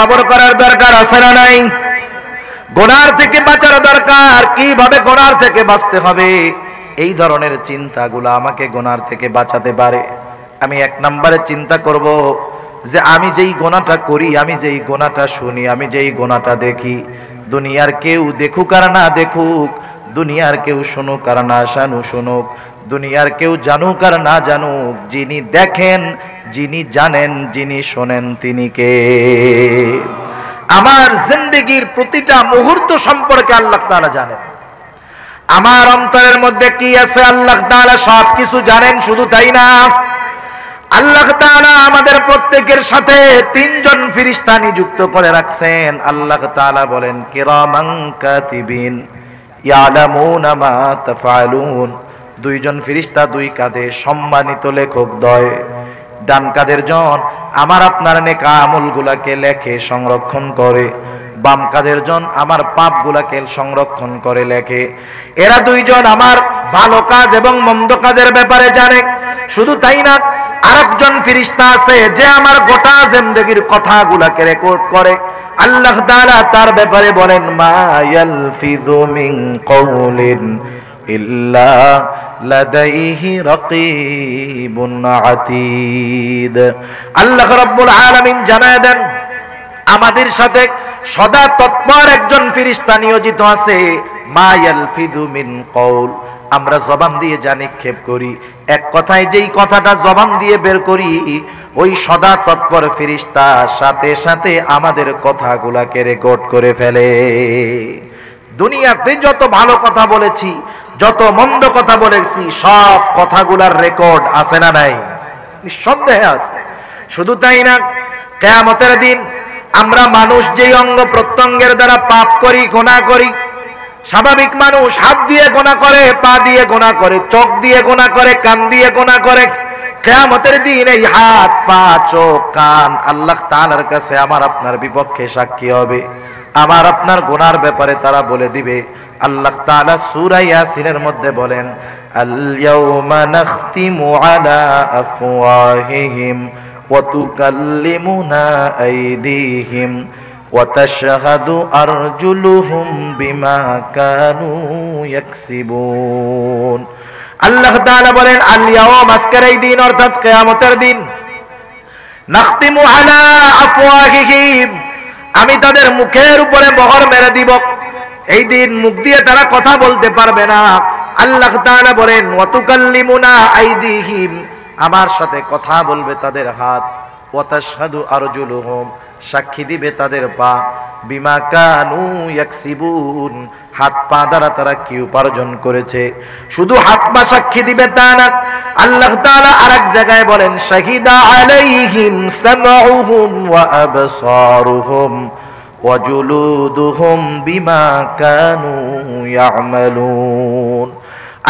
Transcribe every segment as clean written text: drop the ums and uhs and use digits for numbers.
খবর করার দরকার আছে না নাই? গুনার থেকে বাঁচার দরকার, কিভাবে গুনার থেকে বাঁচতে হবে, এই ধরনের চিন্তাগুলো আমাকে গুনার থেকে বাঁচাতে পারে। আমি এক নম্বরে চিন্তা করব যে আমি যেই গুনাহটা করি, আমি যেই গুনাহটা শুনি, আমি যেই গুনাহটা দেখি, দুনিয়ার কেউ দেখুক আর না দেখুক, দুনিয়ার কেউ শুনুক আর না শুনুক, দুনিয়ার কেউ জানুক আর না জানুক, যিনি দেখেন, যিনি জানেন, যিনি শোনেন, তিনি কে? আমার জিন্দেগির প্রতিটা মুহূর্ত সম্পর্কে আল্লাহ তাআলা জানেন। আমার অন্তরের মধ্যে কি আছে আল্লাহ তাআলা সব কিছু জানেন। শুধু তাই না, আল্লাহ তাআলা আমাদের প্রত্যেকের সাথে তিনজন ফেরেশতা নিযুক্ত করে রাখছেন। আল্লাহ তাআলা বলেন কিরামান কাতিবিন ইয়ালামুনা মা তাফআলুন। দুইজন ফেরেশতা দুই কাঁধে, সম্মানিত লেখক দ্বয়। ডান কাঁধের জন আমার আপনার নেক আমলগুলোকে লেখে, সংরক্ষণ করে, বাম কাঁধের জন আমার পাপগুলোকে সংরক্ষণ করে লেখে। এরা দুইজন আমার ভালো কাজ এবং মন্দ কাজের ব্যাপারে জানে। শুধু তাই না, আরেকজন ফেরেশতা আছে যে আমার গোটা জিন্দেগির কথাগুলোকে রেকর্ড করে। আল্লাহ তাআলা তার ব্যাপারে বলেন মা ইয়ালফিযু মিন কওলিন ইল্লা লাদাইহি রাকীবুন আতীদ। আল্লাহ রাব্বুল আলামিন জানায় দেন আমাদের সাথে সদা তৎপর একজন ফেরেশতা নিয়োজিত আছে। মা ইয়ালফিযু মিন কওল, আমরা জবান দিয়ে যা নিক্ষেপ করি, এক কথায় যেই কথাটা জবান দিয়ে বের করি, ওই সদা তৎপর ফেরেশতা সাথে সাথে আমাদের কথাগুলোকে রেকর্ড করে ফেলে। দুনিয়াতে যত ভালো কথা বলেছি, যত মন্দ কথা বলেছি, সব কথাগুলার রেকর্ড আছে না নাই? নিঃসন্দেহে আছে। শুধু তাই না, কিয়ামতের দিন আমরা মানুষ যেই অঙ্গ প্রত্যঙ্গের দ্বারা পাপ করি, গুনাহ করি, স্বাভাবিক মানুষ হাত দিয়ে গুনাহ করে, পা দিয়ে গুনাহ করে, চোখ দিয়ে গুনাহ করে, কান দিয়ে গুনাহ করে। কিয়ামতের দিন এই হাত, পা, চোখ, কান আল্লাহ তাআলার কাছে আমার আপনার বিপক্ষে সাক্ষী হবে। আমার আপনার গুনার ব্যাপারে তারা বলে দিবে। আল্লাহ তাআলা সূরা ইয়াসিনের মধ্যে বলেন আল ইয়াউমা নাখতিমু আলা আফওয়াহিহিম ওয়া তুকাল্লিমুনা আইদিহিম ওয়া তাশহাদু আরজুলুহুম বিমা কানু ইয়াকসিবুন। আল্লাহ তাআলা বলেন আল ইয়াউম, আজকের এই দিন অর্থাৎ কিয়ামতের দিন, নাখতিমু আলা আফওয়াহিহিম, আমি তাদের মুখের উপরে মোহর মেরে দিব। এই দিন মুখ দিয়ে তারা কথা বলতে পারবে না। আল্লাহ তাআলা বলেন ওয়া তুকাল্লিমুনা আইদিহিম, আমার সাথে কথা বলবে তাদের হাত, ওয়া তাশহাদু আরজুলুহুম, সাক্ষী দিবে তাদের পা, বিমা কানু ইয়াকসিবুন, হাত পা দ্বারা তারা কি উপার্জন করেছে। শুধু হাত পা সাক্ষী দিবে তা না, আল্লাহ তাআলা আরেক জায়গায় বলেন শাহিদা আলাইহিম সামউহুম ওয়া আবসারুহুম ওয়া জুলুদুহুম বিমা কানু ইয়ামালুন।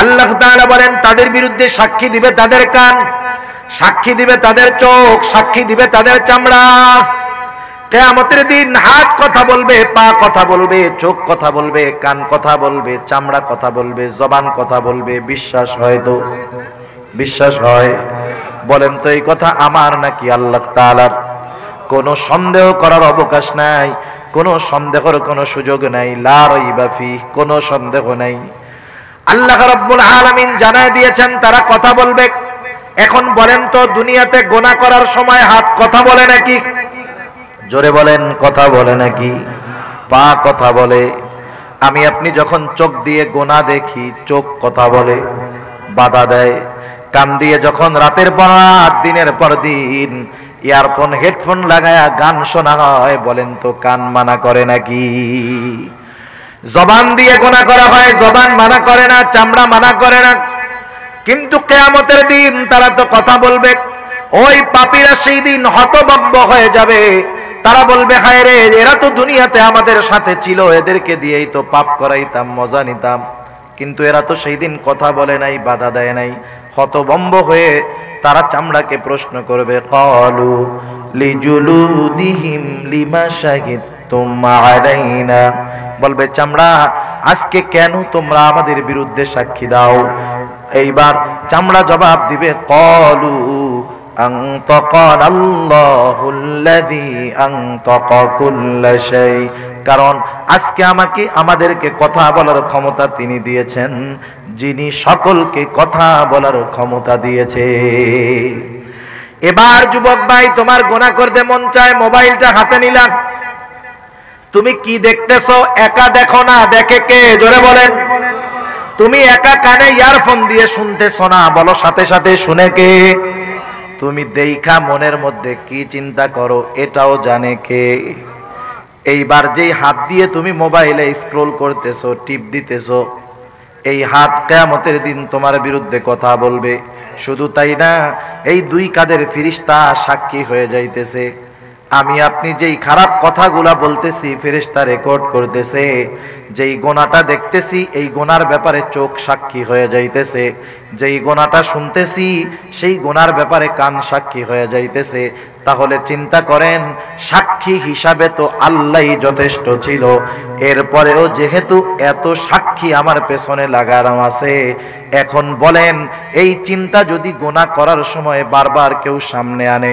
আল্লাহ তাআলা বলেন তাদের বিরুদ্ধে সাক্ষী দিবে তাদের কান, সাক্ষী দিবে তাদের চোখ, সাক্ষী দিবে তাদের চামড়া। কিয়ামতের দিন হাত কথা বলবে, পা কথা বলবে, চোখ কথা বলবে, কান কথা বলবে, চামড়া কথা বলবে, জবান কথা বলবে। বিশ্বাস হয় তো? বিশ্বাস হয়? বলেন তো এই কথা আমার নাকি আল্লাহ তাআলার? কোনো সন্দেহ করার অবকাশ নাই, কোনো সন্দেহের কোনো সুযোগ নাই। লা রাইবা ফিহ, কোনো সন্দেহ নাই। আল্লাহ রাব্বুল আলামিন জানায় দিয়েছেন তারা কথা বলবে। এখন বলেন তো দুনিয়াতে গুনাহ করার সময় হাত কথা বলে নাকি? জোরে বলেন, কথা বলে নাকি? পা কথা বলে। আমি আপনি যখন চোখ দিয়ে গুনাহ দেখি, চোখ কথা বলে, বাধা দেয়। কান দিয়ে যখন রাতের পর রাত, দিনের পর দিন ইয়ারফোন, হেডফোন লাগায়া গান শোনা হয়, বলেন তো কান মানা করে নাকি? জবান দিয়ে গুনাহ করা হয়, জবান মানা করে না, চামড়া মানা করে না। কিন্তু কিয়ামতের দিন তারা তো কথা বলবে। ওই পাপীরা সেই দিন হতভম্ব হয়ে যাবে। তারা বলবে হায় রে, এরা তো দুনিয়াতে আমাদের সাথে ছিল, এদেরকে দিয়েই তো পাপ করাইতাম, মজা নিতাম, কিন্তু এরা তো সেই দিন কথা বলে নাই, বাধা দেয় নাই। হতভম্ব হয়ে তারা চামড়াকে প্রশ্ন করবে ক্বালু লিজুলুদিহিম লিমা শাহিদতুম আলাইনা, বলবে চামড়া আজকে কেন তোমরা আমাদের বিরুদ্ধে সাক্ষী দাও? এইবার চামড়া জবাব দিবে ক্বালু আনতাকানা আল্লাহুল্লাযী আনতাকা কুল্লা শাই। কারণ আজকে আমাদেরকে কথা বলার ক্ষমতা তিনি দিয়েছেন, যিনি সকলকে কথা বলার ক্ষমতা দিয়েছে। এবার যুবক ভাই, তোমার গুনাহ করতে মন চায়, মোবাইলটা হাতে নিলাম, তুমি কি দেখতেছো? একা দেখো না, দেখে কে? জোরে বলেন। তুমি একা কানে ইয়ারফোন দিয়ে শুনতেছো না, বলো সাথে সাথে শুনে কে? তুমি দেইখা মনের মধ্যে কি চিন্তা করো এটাও জানে কে? এইবার যেই হাত দিয়ে তুমি মোবাইলে স্ক্রল করতেছো, টিপ দিতেছো, এই হাত কিয়ামতের দিন তোমার বিরুদ্ধে কথা বলবে। শুধু তাই না, এই দুই কাঁধের ফেরেশতা সাক্ষী হয়ে যাইতেছে। আমি আপনি যেই খারাপ কথাগুলা বলতেছি ফেরেশতা রেকর্ড করতেছে, যেই গোনাটা দেখতেছি এই গোনার ব্যাপারে চোখ সাক্ষী হয়ে যাইতেছে, যেই গোনাটা শুনতেছি সেই গোনার ব্যাপারে কান সাক্ষী হয়ে যাইতেছে। তাহলে চিন্তা করেন, সাক্ষী হিসাবে তো আল্লাহই যথেষ্ট ছিল, এরপরেও যেহেতু এত সাক্ষী আমার পেছনে লাগানো আছে, এখন বলেন এই চিন্তা যদি গোনা করার সময় বারবার কেউ সামনে আনে,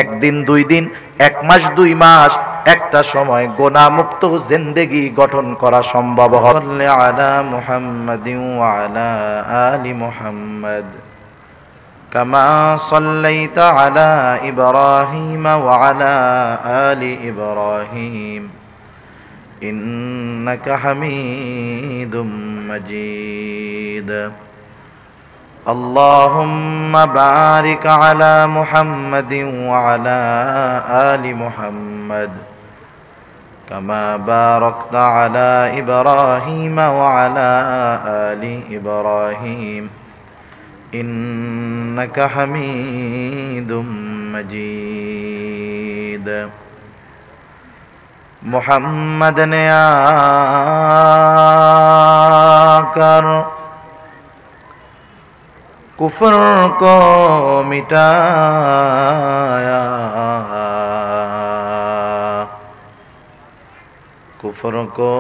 একদিন দুই দিন, এক মাস দুই মাস, একটা সময় গোনা মুক্ত জিন্দেগি গঠন করা সম্ভব হবে? আলা মুহাম্মাদিন ওয়া আলা আলি মুহাম্মাদ কামা সাল্লাইতা আলা ইব্রাহিম ওয়া আলা আলি ইব্রাহিম ইন্নাকা হামিদুম মাজিদ। اللهم بارك على محمد وعلى آل محمد كما باركت على إبراهيم وعلى آل إبراهيم إنك حميد مجيد। محمد نے آکر कुफ्र को मिटाया, कुफ्र को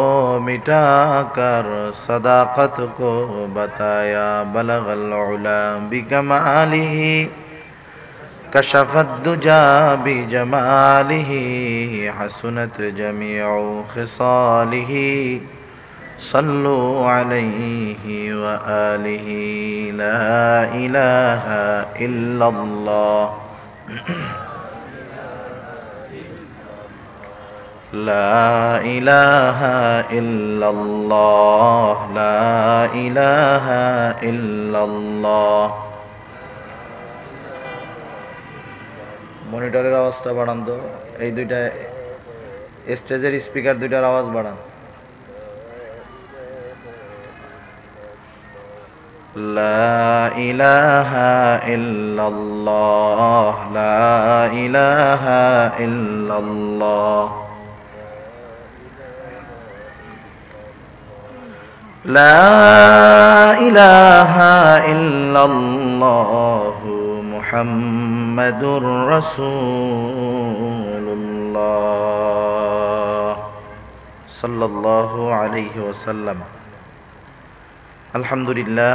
मिटाकर सदाकत को बताया। बलगल उला बिकमालिही कशफत दुजा बिजमालिही हसनत जमीउ खिसालिही सल्लु अलैहि व आलिहि। ला इलाहा इल्लल्लाह ला इलाहा इल्लल्लाह ला इलाहा इल्लल्लाह। মনিটরের আওয়াজটা বাড়ান তো, এই দুইটা স্টেজের স্পিকার দুইটার আওয়াজ বাড়ান। لا إله إلا الله لا إله إلا الله لا إله إلا الله محمد رسول الله صلى الله عليه وسلم। আলহামদুলিল্লাহ,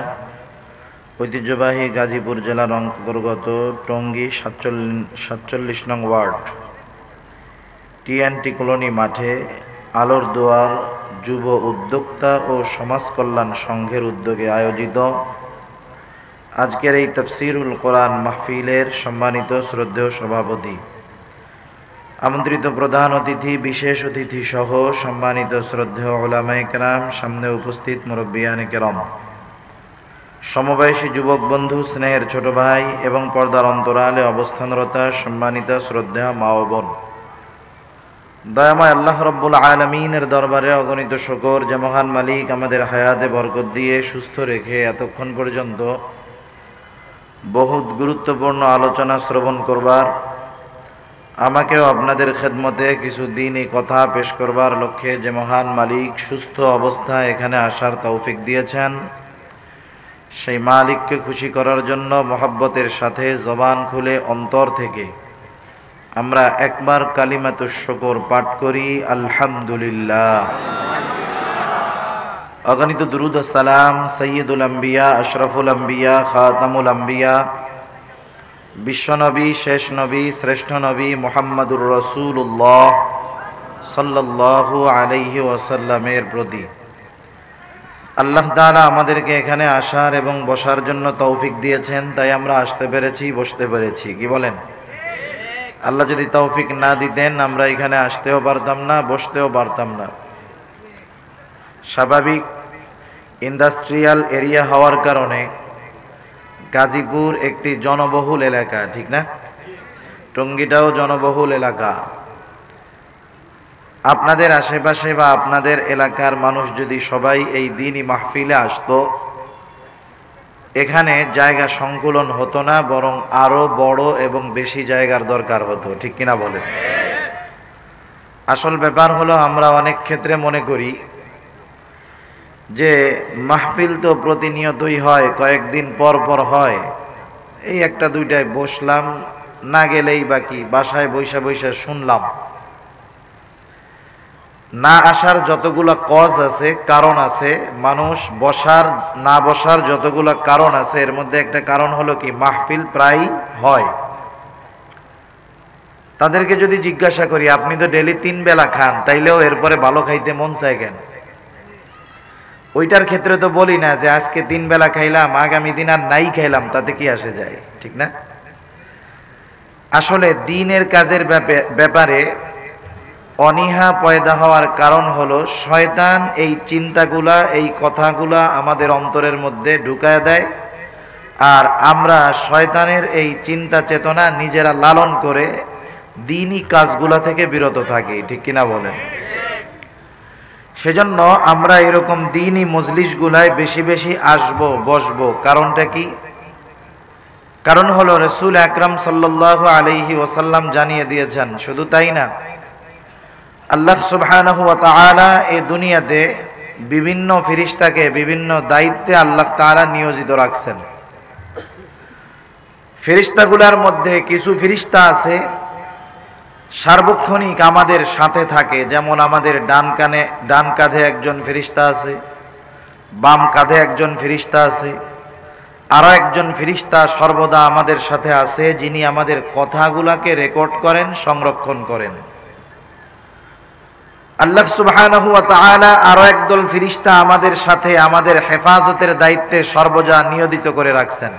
ঐতিহ্যবাহী গাজীপুর জেলার অন্তর্গত টঙ্গী 47 নং ওয়ার্ড টিএনটি কলোনি মাঠে আলোর দুয়ার যুব উদ্যোক্তা ও সমাজ কল্যাণ সংঘের উদ্যোগে আয়োজিত আজকের এই তাফসীরুল কোরআন মাহফিলের সম্মানিত শ্রদ্ধেয় সভাপতি, আমন্ত্রিত প্রধান অতিথি, বিশেষ অতিথি সহ সম্মানিত শ্রদ্ধেয় উলামায়ে কেরাম, সামনে উপস্থিত মুরব্বিয়ানে কেরাম, সমবয়সী যুবক বন্ধু, স্নেহের ছোট ভাই এবং পর্দার অন্তরালে অবস্থানরতা সম্মানিত শ্রদ্ধেয় মা ও বোন, দয়াময় আল্লাহ রব্বুল আলামিনের দরবারে অগণিত শুকর যে মহান মালিক আমাদের হায়াতে বরকত দিয়ে সুস্থ রেখে এতক্ষণ পর্যন্ত বহুত গুরুত্বপূর্ণ আলোচনা শ্রবণ করবার, আমাকেও আপনাদের খেদমতে কিছু দিনই কথা পেশ করবার লক্ষ্যে যে মহান মালিক সুস্থ অবস্থায় এখানে আসার তৌফিক দিয়েছেন, সেই মালিককে খুশি করার জন্য মহব্বতের সাথে জবান খুলে অন্তর থেকে আমরা একবার কালিমাতুশ শুকর পাঠ করি, আলহামদুলিল্লাহ। অগণিত দুরুদ ও সালাম সৈয়দুল আম্বিয়া, আশরাফুল আম্বিয়া, খাতামুল আম্বিয়া, বিশ্বনবী, শেষ নবী, শ্রেষ্ঠ নবী মুহাম্মদুর রাসূলুল্লাহ সাল্লাল্লাহু আলাইহি ওয়াসাল্লামের প্রতি আল্লাহ তাআলা আমাদেরকে এখানে আসার এবং বসার জন্য তৌফিক দিয়েছেন, তাই আমরা আসতে পেরেছি, বসতে পেরেছি। কি বলেন? আল্লাহ যদি তৌফিক না দিতেন আমরা এখানে আসতেও পারতাম না, বসতেও পারতাম না। স্বাভাবিক ইন্ডাস্ট্রিয়াল এরিয়া হওয়ার কারণে গাজীপুর একটি জনবহুল এলাকা, ঠিক না? টঙ্গীটাও জনবহুল এলাকা। আপনাদের আশেপাশে বা আপনাদের এলাকার মানুষ যদি সবাই এই দিনই মাহফিলে আসতো, এখানে জায়গা সংকুলন হতো না, বরং আরো বড় এবং বেশি জায়গার দরকার হতো, ঠিক কিনা বলেন? আসল ব্যাপার হলো আমরা অনেক ক্ষেত্রে মনে করি যে মাহফিল তো প্রতিনিয়তই হয়, কয়েকদিন পর পর হয়, এই একটা দুইটায় বসলাম, না গেলেই বাকি, বাসায় বৈশা বৈশা শুনলাম। না আসার যতগুলা কজ আছে, কারণ আছে, মানুষ বসার না বসার যতগুলা কারণ আছে, এর মধ্যে একটা কারণ হলো কি, মাহফিল প্রায় হয়। তাদেরকে যদি জিজ্ঞাসা করি আপনি তো ডেলি 3 বেলা খান, তাইলেও এরপরে ভালো খাইতে মন চায় কেন? ওইটার ক্ষেত্রে তো বলি না যে আজকে 3 বেলা খাইলাম, আগামী দিন আর নাই খাইলাম, তাতে কি আসে যায়, ঠিক না? আসলে দিনের কাজের ব্যাপারে অনীহা পয়দা হওয়ার কারণ হলো শয়তান এই চিন্তাগুলা, এই কথাগুলা আমাদের অন্তরের মধ্যে ঢুকায় দেয়, আর আমরা শয়তানের এই চিন্তা চেতনা নিজেরা লালন করে দিনই কাজগুলা থেকে বিরত থাকি, ঠিক কিনা বলেন? সেজন্য আমরা এরকম দিনই মজলিসগুলায় বেশি বেশি আসবো, বসবো। কারণটা কি? কারণ হলো রাসূল আকরাম সাল্লাল্লাহু আলাইহি ওয়াসাল্লাম জানিয়ে দিয়েছেন। শুধু তাই না, আল্লাহ সুবহানাহু ওয়া তাআলা এই দুনিয়াতে বিভিন্ন ফেরেশতাকে বিভিন্ন দায়িত্বে আল্লাহ তাআলা নিয়োজিত রাখছেন। ফেরেশতাগুলোর মধ্যে কিছু ফেরেশতা আছে সার্বক্ষণিক আমাদের সাথে থাকে, যেমন আমাদের ডান কাঁধে একজন ফেরেশতা আছে, বাম কাঁধে একজন ফেরেশতা আছে, আরো একজন ফেরেশতা সর্বদা আমাদের সাথে আছে, যিনি আমাদের কথাগুলাকে রেকর্ড করেন, সংরক্ষণ করেন। আল্লাহ সুবহানাহু ওয়া তাআলা আরো একদল ফেরেশতা আমাদের সাথে আমাদের হেফাজতের দায়িত্বে সর্বদা নিয়োজিত করে রাখছেন।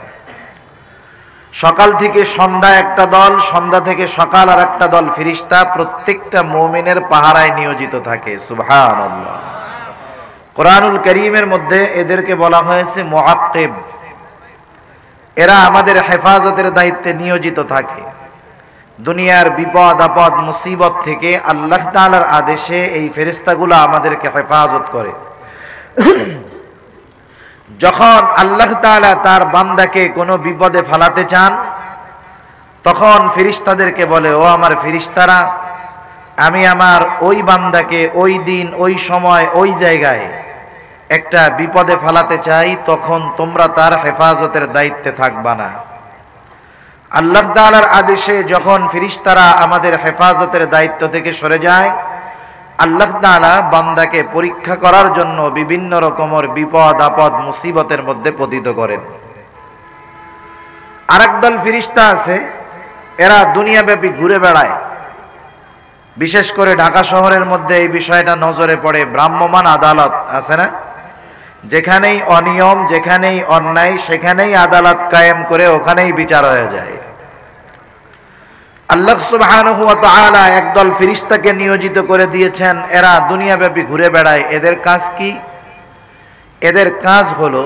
সকাল থেকে সন্ধ্যা একটা দল, সন্ধ্যা থেকে সকাল আর একটা দল ফেরেশতা প্রত্যেকটা মুমিনের পাহারায় নিয়োজিত থাকে। সুবহানাল্লাহ। কোরআনুল কারীমের মধ্যে এদেরকে বলা হয়েছে মুআক্কিব। এরা আমাদের হেফাজতের দায়িত্বে নিয়োজিত থাকে। দুনিয়ার বিপদ আপদ মুসিবত থেকে আল্লাহ তাআলার আদেশে এই ফেরেশতাগুলো আমাদেরকে হেফাজত করে। যখন আল্লাহ তাআলা তার বান্দাকে কোনো বিপদে ফেলাতে চান, তখন ফেরেশতাদেরকে বলে, ও আমার ফেরেশতারা, আমি আমার ওই বান্দাকে ওই দিন, ওই সময়, ওই জায়গায় একটা বিপদে ফেলাতে চাই, তখন তোমরা তার হেফাজতের দায়িত্বে থাকবা না। আল্লাহ তাআলার আদেশে যখন ফেরেশতারা আমাদের হেফাজতের দায়িত্ব থেকে সরে যায়, আল্লাহ তাআলা বান্দাকে পরীক্ষা করার জন্য বিভিন্ন রকমের বিপদ আপদ মুসিবতের মধ্যে পতিত করেন। আরেক দল ফেরেশতা আছে, এরা দুনিয়াব্যাপী ঘুরে বেড়ায়। বিশেষ করে ঢাকা শহরের মধ্যে এই বিষয়টা নজরে পড়ে। ভ্রাম্যমাণ আদালত আছে না, যেখানেই অনিয়ম, যেখানেই অন্যায়, সেখানেই আদালত কায়েম করে ওখানেই বিচার হয়ে যায়। আল্লাহ সুবহানাহু ওয়া তাআলা একদল ফেরেশতাকে নিয়োজিত করে দিয়েছেন, এরা দুনিয়াব্যাপী ঘুরে বেড়ায়। এদের কাজ কি? এদের কাজ হলো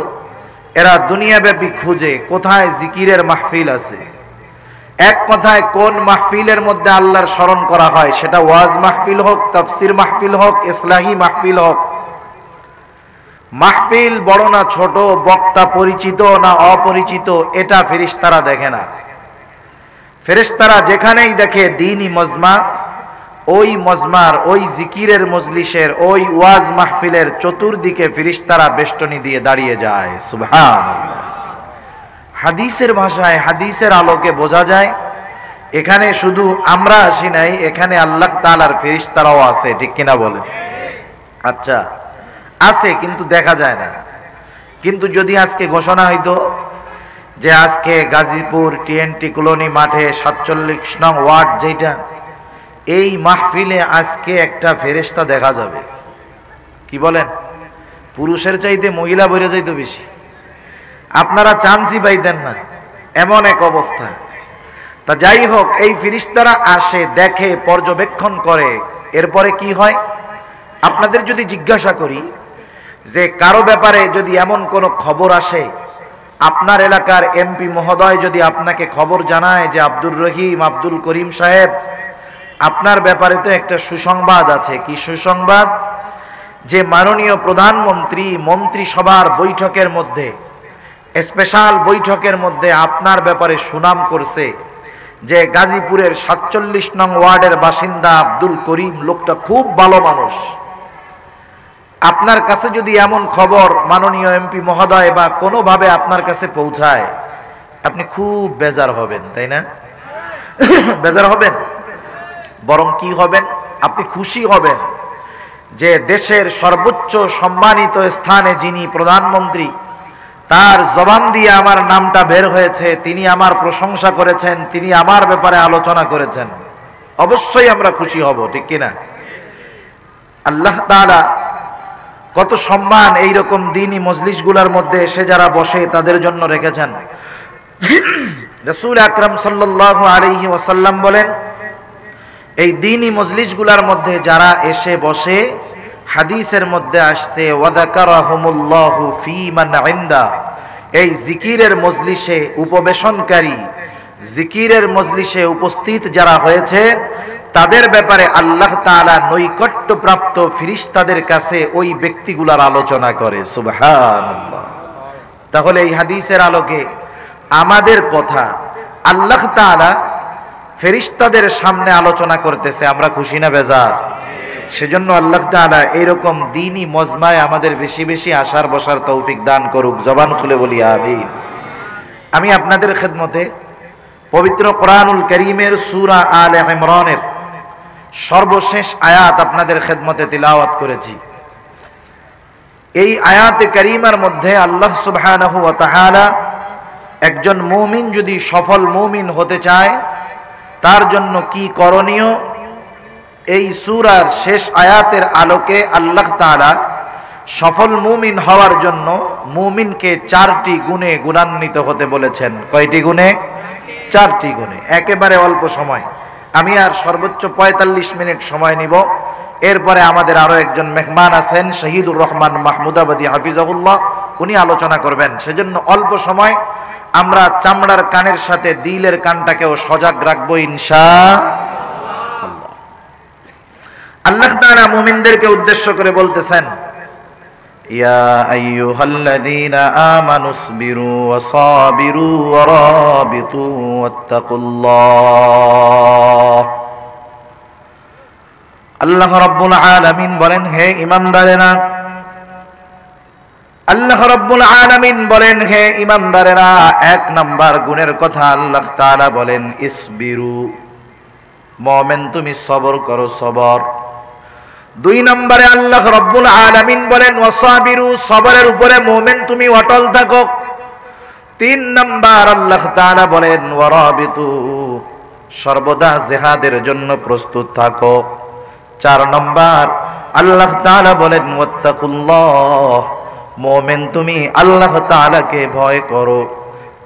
এরা দুনিয়াব্যাপী খুঁজে কোথায় জিকিরের মাহফিল আছে। এক কথায় কোন মাহফিলের মধ্যে আল্লাহর স্মরণ করা হয়, সেটা ওয়াজ মাহফিল হোক, তাফসির মাহফিল হোক, ইসলাহি মাহফিল হোক। মাহফিল বড় না ছোট, বক্তা পরিচিত না অপরিচিত, এটা ফেরেশতারা দেখে না। ফেরেশতারা যেখানেই দেখে দ্বীনি মজমা, ওই মজমার, ওই জিকিরের মজলিসের, ওই ওয়াজ মাহফিলের চতুর্দিকে ফেরেশতারা বেষ্টনী দিয়ে দাঁড়িয়ে যায়। সুবহানাল্লাহ। হাদিসের ভাষায়, হাদিসের আলোকে বোঝা যায় এখানে শুধু আমরা আসি নাই, এখানে আল্লাহ তাআলার ফেরেশতারাও আছে, ঠিক কিনা বলেন? আচ্ছা, আছে কিন্তু দেখা যায় না। কিন্তু যদি আজকে ঘোষণা হইতো যে আজকে গাজীপুর টিএনটি কলোনি মাঠে ৪৭ নং ওয়ার্ড যেটা, এই মাহফিলে আজকে একটা ফেরেশতা দেখা যাবে। কি বলেন? পুরুষের চাইতে মহিলা বেড়ে যাইতো বেশি। আপনারা চান্সই পাইতেন না, এমন এক অবস্থা। তা যাই হোক, এই ফেরেশতারা আসে, দেখে, পর্যবেক্ষণ করে। এরপরে কি হয়? আপনাদের যদি জিজ্ঞাসা করি যে কারো ব্যাপারে যদি এমন কোনো খবর আসে, আপনার এলাকার এমপি মহোদয় যদি আপনাকে খবর জানায় যে আব্দুর রহিম, আব্দুল করিম সাহেব, আপনার ব্যাপারে তো একটা সুসংবাদ আছে। কি সুসংবাদ? যে মাননীয় প্রধানমন্ত্রী মন্ত্রিসভার বৈঠকের মধ্যে, স্পেশাল বৈঠকের মধ্যে আপনার ব্যাপারে সুনাম করছে যে গাজীপুরের ৪৭ নং ওয়ার্ডের বাসিন্দা আব্দুল করিম লোকটা খুব ভালো মানুষ। আপনার কাছে যদি এমন খবর মাননীয় এমপি মহোদয় বা কোনোভাবে আপনার কাছে পৌঁছায়, আপনি খুব বেজার হবেন, তাই না? বেজার হবেন, বরং কি হবেন? আপনি খুশি হবেন যে দেশের সর্বোচ্চ সম্মানিত স্থানে যিনি প্রধানমন্ত্রী, তার জবান দিয়ে আমার নামটা বের হয়েছে, তিনি আমার প্রশংসা করেছেন, তিনি আমার ব্যাপারে আলোচনা করেছেন। অবশ্যই আমরা খুশি হব, ঠিক কিনা? আল্লাহ তাআলা কত সম্মান এই রকম দ্বীনি মজলিসগুলোর মধ্যে এসে যারা বসে তাদের জন্য রেখেছেন। রাসূল আকরাম সাল্লাল্লাহু আলাইহি ওয়াসাল্লাম বলেন, এই দ্বীনি মজলিসগুলোর মধ্যে যারা এসে বসে, হাদিসের মধ্যে আসছে ওয়াযাকারাহুমুল্লাহু ফী মান ইনদা, এই জিকিরের মজলিসে উপবেশনকারী, জিকিরের মজলিসে উপস্থিত যারা হয়েছে তাদের ব্যাপারে আল্লাহ তাআলা নৈকট্যপ্রাপ্ত ফেরেশতাদের কাছে ওই ব্যক্তিগুলোর আলোচনা করে। সুবহানাল্লাহ। তাহলে এই হাদিসের আলোকে আমাদের কথা আল্লাহ তাআলা ফেরেশতাদের সামনে আলোচনা করতেছে, আমরা খুশি না বেজার? সেজন্য আল্লাহ তাআলা এইরকম দ্বীনি মজমায় আমাদের বেশি বেশি আসার বসার তৌফিক দান করুক। জবান খুলে বলি আমিন। আমি আপনাদের খেদমতে পবিত্র কোরআনুল কারীমের সূরা আলে ইমরানের সর্বশেষ আয়াত আপনাদের খেদমতে তিলাওয়াত করেছি। এই আয়াতে কারীমার মধ্যে আল্লাহ সুবহানাহু ওয়া তাআলা একজন মুমিন যদি সফল মুমিন হতে চায় তার জন্য কি করণীয়, এই সূরার শেষ আয়াতের আলোকে আল্লাহ তাআলা সফল মুমিন হওয়ার জন্য মুমিনকে 4টি গুণে গুণান্বিত হতে বলেছেন। কয়টি গুণে? 4টি গুণে। একেবারে অল্প সময়, আমি আর সর্বোচ্চ 45 মিনিট সময় নিব। এরপরে আমাদের আরো একজন মেহমান আছেন, শহীদুর রহমান মাহমুদাবাদী হাফিজাহুল্লাহ, উনি আলোচনা করবেন। সেজন্য অল্প সময় আমরা চামড়ার কানের সাথে দিলের কানটাকেও সজাগ রাখবো ইনশাআল্লাহ। আল্লাহ তাআলা মুমিনদেরকে উদ্দেশ্য করে বলতেছেন, ইয়া আইয়ুহাল্লাযীনা আমানুসবিরু ওয়া সাবিরু ওয়া রাবিতু ওয়াত্তাকুল্লাহ। আল্লাহ রাব্বুল আলামিন বলেন, হে ঈমানদারেরা, আল্লাহ রাব্বুল আলামিন বলেন, হে ঈমানদারেরা, 1 নাম্বার গুণের কথা আল্লাহ তাআলা বলেন ইসবিরু, মুমিন তুমি সবর করো, সবর। 2 নম্বরে আল্লাহ রাব্বুল আলামিন বলেন ওয়াসাবিরু, সবরের উপরে মুমিন তুমি অটল থাকো। 3 নাম্বার আল্লাহ তাআলা বলেন ওয়ারাবিতু, সর্বদা জিহাদের জন্য প্রস্তুত থাকো। 4 নম্বর আল্লাহ তাআলা বলেন ওয়াত্তাকুল্লাহ, মুমিন তুমি আল্লাহ তাআলাকে ভয় করো।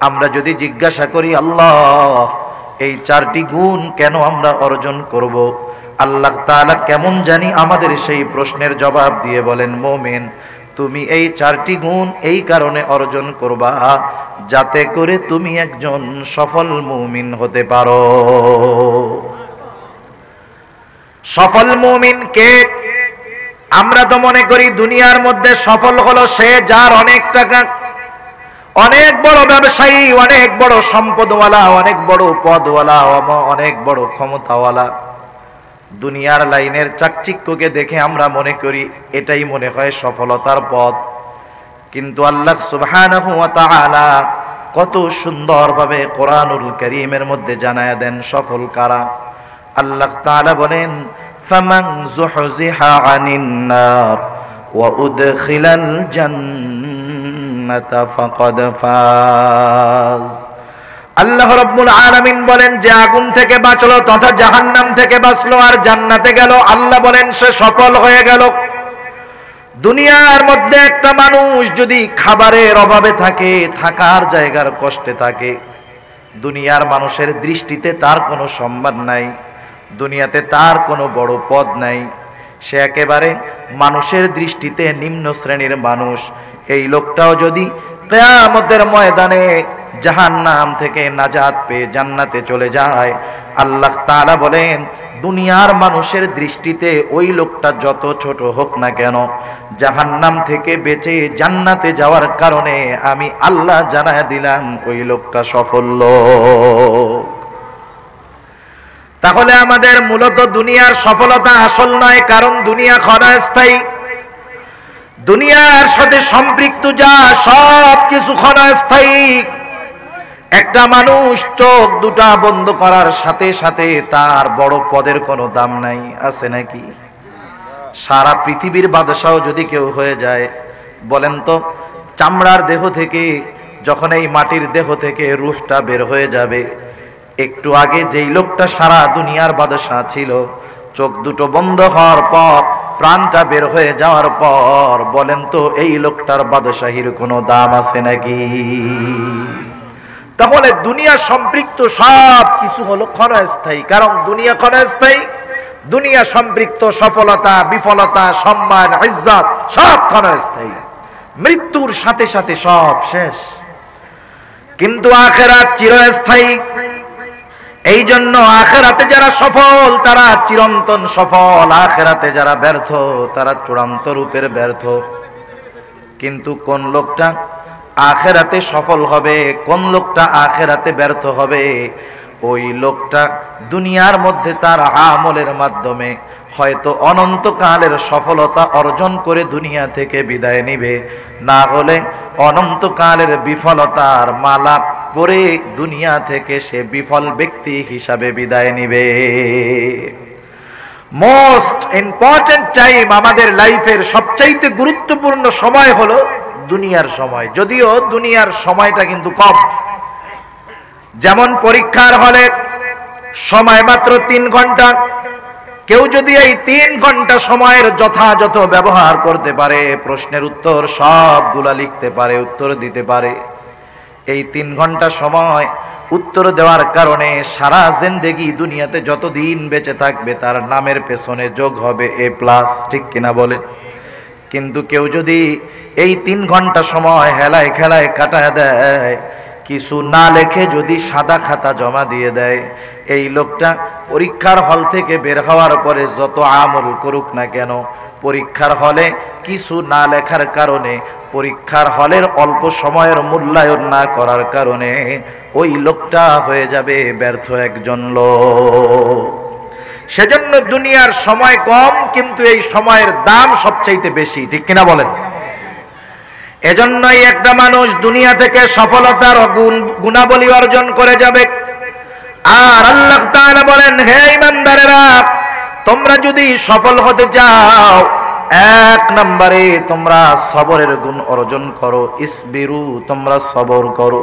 আমরা যদি জিজ্ঞাসা করি আল্লাহ এই 4টি গুণ কেন আমরা অর্জন করব, আল্লাহ তাআলা কেমন জানি আমাদের সেই প্রশ্নের জবাব দিয়ে বলেন, মুমিন তুমি এই 4টি গুণ এই কারণে অর্জন করবা যাতে করে তুমি একজন সফল মুমিন হতে পারো। সফল মুমিন কে? আমরা তো মনে করি দুনিয়ার মধ্যে সফল হলো সে যার অনেক টাকা, অনেক বড় ব্যবসায়ী, অনেক বড় সম্পদওয়ালা, অনেক বড় পদওয়ালা, অনেক বড় ক্ষমতাওয়ালা। দুনিয়ার লাইনের চাকচিক্যকে দেখে আমরা মনে করি এটাই মনে হয় সফলতার পথ। কিন্তু আল্লাহ সুবহানাহু ওয়া তাআলা কত সুন্দরভাবে কোরআনুল কারীমের মধ্যে জানায়া দেন সফল কারা। আল্লাহ তাআলা বলেন ফামান যুহজিহা আনিন নার ওয়া উদখিলাল জান্নাহ জান্নাতা ফাকাদ ফাজ। আল্লাহ রাব্বুল আলামিন বলেন, যে আগুন থেকে বাঁচলো তথা জাহান্নাম থেকে বাঁচলো আর জান্নাতে গেল, আল্লাহ বলেন সে সফল হয়ে গেল। দুনিয়ার মধ্যে একটা মানুষ যদি খাবারের অভাবে থাকে, থাকার জায়গার কষ্টে থাকে, দুনিয়ার মানুষের দৃষ্টিতে তার কোনো সম্মান নাই, দুনিয়াতে তার কোনো বড় পদ নাই, সে একেবারে মানুষের দৃষ্টিতে নিম্ন শ্রেণীর মানুষ। এই লোকটাও যদি কিয়ামতের ময়দানে জাহান্নাম থেকে নাজাত পেয়ে জান্নাতে চলে যায়, আল্লাহ তাআলা বলেন দুনিয়ার মানুষের দৃষ্টিতে ওই লোকটা যত ছোট হোক না কেন, জাহান্নাম থেকে বেঁচে জান্নাতে যাওয়ার কারণে আমি আল্লাহ জানায় দিলাম ওই লোকটা সফল লোক। তাহলে আমাদের মূলত দুনিয়ার সফলতা আসল নয়, কারণ দুনিয়া ক্ষণস্থায়ী। দুনিয়ার সাথে সম্পৃক্ত যা সব কিছু ক্ষণস্থায়ী। একটা মানুষ চোখ দুটা বন্ধ করার সাথে সাথে তার বড় পদের কোনো দাম নাই, আছে নাকি? সারা পৃথিবীর বাদশাহ যদি কেউ হয়ে যায়, বলেন তো চামড়ার দেহ থেকে যখন এই মাটির দেহ থেকে রূহটা বের হয়ে যাবে, একটু আগে যেই লোকটা সারা দুনিয়ার বাদশাহ ছিল, চোখ দুটো বন্ধ হওয়ার পর প্রাণটা বের হয়ে যাওয়ার পর বলেন তো এই লোকটার বাদশাহীর কোনো দাম আছে নাকি? তাহলে দুনিয়া সম্পৃক্ত সব কিছু হলো ক্ষণস্থায়ী, কারণ দুনিয়া ক্ষণস্থায়ী। দুনিয়া সম্পৃক্ত সফলতা, বিফলতা, সম্মান, ইজ্জত সব ক্ষণস্থায়ী, মৃত্যুর সাথে সাথে সব শেষ। কিন্তু আখিরাত চিরস্থায়ী। এই জন্য আখিরাতে যারা সফল তারা চিরন্তন সফল, আখিরাতে যারা ব্যর্থ তারা চূড়ান্ত রূপের ব্যর্থ। কিন্তু কোন লোকটা আখিরাতে সফল হবে, কোন লোকটা আখিরাতে ব্যর্থ হবে, ওই লোকটা দুনিয়ার মধ্যে তার আমলের মাধ্যমে হয়তো অনন্তকালের সফলতা অর্জন করে দুনিয়া থেকে বিদায় নিবে, না হলে অনন্তকালের বিফলতার মালা পরে দুনিয়া থেকে সে বিফল ব্যক্তি হিসাবে বিদায় নিবে। মোস্ট ইম্পর্টেন্ট টাইম, আমাদের লাইফের সবচাইতে গুরুত্বপূর্ণ সময় হলো দুনিয়ার সময়, যদিও দুনিয়ার সময়টা কিন্তু কম। যেমন পরীক্ষার হলে সময় মাত্র 3 ঘন্টা। কেউ যদি এই 3 ঘন্টা সময়ের যথাযথ ব্যবহার করতে পারে, প্রশ্নের উত্তর সবগুলা লিখতে পারে, উত্তর দিতে পারে, এই 3 ঘন্টা সময় উত্তর দেওয়ার কারণে সারা জিন্দেগি দুনিয়াতে যতদিন বেঁচে থাকবে তার নামের পেছনে যোগ হবে A+, ঠিক কিনা বলে? কিন্তু কেউ যদি এই 3 ঘন্টা সময় হেলায় খেলায় কাটায় দেয়, কিছু না লেখে যদি সাদা খাতা জমা দিয়ে দেয়, এই লোকটা পরীক্ষার হল থেকে বের হওয়ার পরে যত আমল করুক না কেন, পরীক্ষার হলে কিছু না লেখার কারণে, পরীক্ষার হলের অল্প সময়ের মূল্যায়ন না করার কারণে ওই লোকটা হয়ে যাবে ব্যর্থ একজন লোক। সেজন্য দুনিয়ার সময় কম, কিন্তু এই সময়ের দাম সবচাইতে বেশি, ঠিক কিনা বলেন? এজন্যই একটা মানুষ দুনিয়া থেকে সফলতার গুণাবলী অর্জন করে যাবে। আর আল্লাহ তাআলা বলেন, হে ঈমানদারেরা, তোমরা যদি সফল হতে চাও, 1 নম্বরে তোমরা সবরের গুণ অর্জন করো। ইসবিরু, তোমরা সবর করো।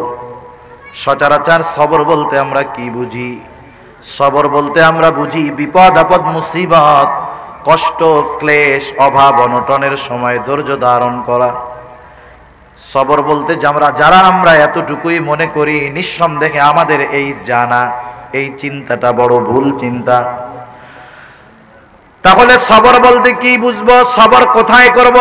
সচরাচর সবর বলতে আমরা কি বুঝি? সবর বলতে আমরা বুঝি বিপদ আপদ মুসিবত, কষ্ট ক্লেশ অভাব অনটনের সময় ধৈর্য ধারণ করা। সবর বলতে যারা আমরা এতটুকুই মনে করি, নিঃসন্দেহে আমাদের এই জানা, এই চিন্তাটা বড় ভুল চিন্তা। তাহলে সবর বলতে কি বুঝবো? সবর কোথায় করব?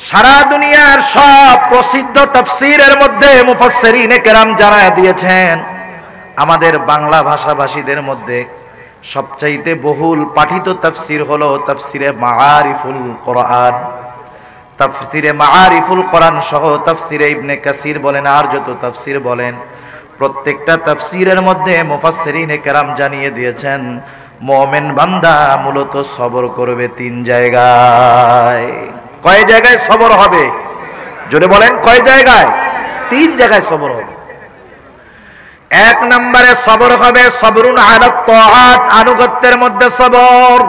সারা দুনিয়ার সব প্রসিদ্ধ তাফসীরের মধ্যে মুফাসসিরিনে কেরাম জানায় দিয়েছেন, আমাদের বাংলা ভাষাভাষীদের মধ্যে সবচাইতে বহুল পাঠিত তাফসীর হলো তাফসীরে মাআরিফুল কোরআন। তাফসীরে মাআরিফুল কোরআন সহ তাফসীরে ইবনে কাসির বলেন আর যত তাফসীর বলেন, প্রত্যেকটা তাফসীরের মধ্যে মুফাসসিরিনে কেরাম জানিয়ে দিয়েছেন মুমিন বান্দা মূলত সবর করবে 3 জায়গায়। কয় জায়গায় সবর হবে? জোরে বলেন, কয় জায়গায়? 3 জায়গায় সবর হবে। 1 নম্বরে সবর হবে সবরুন আলা তাআত, আনুগত্যের মধ্যে সবর।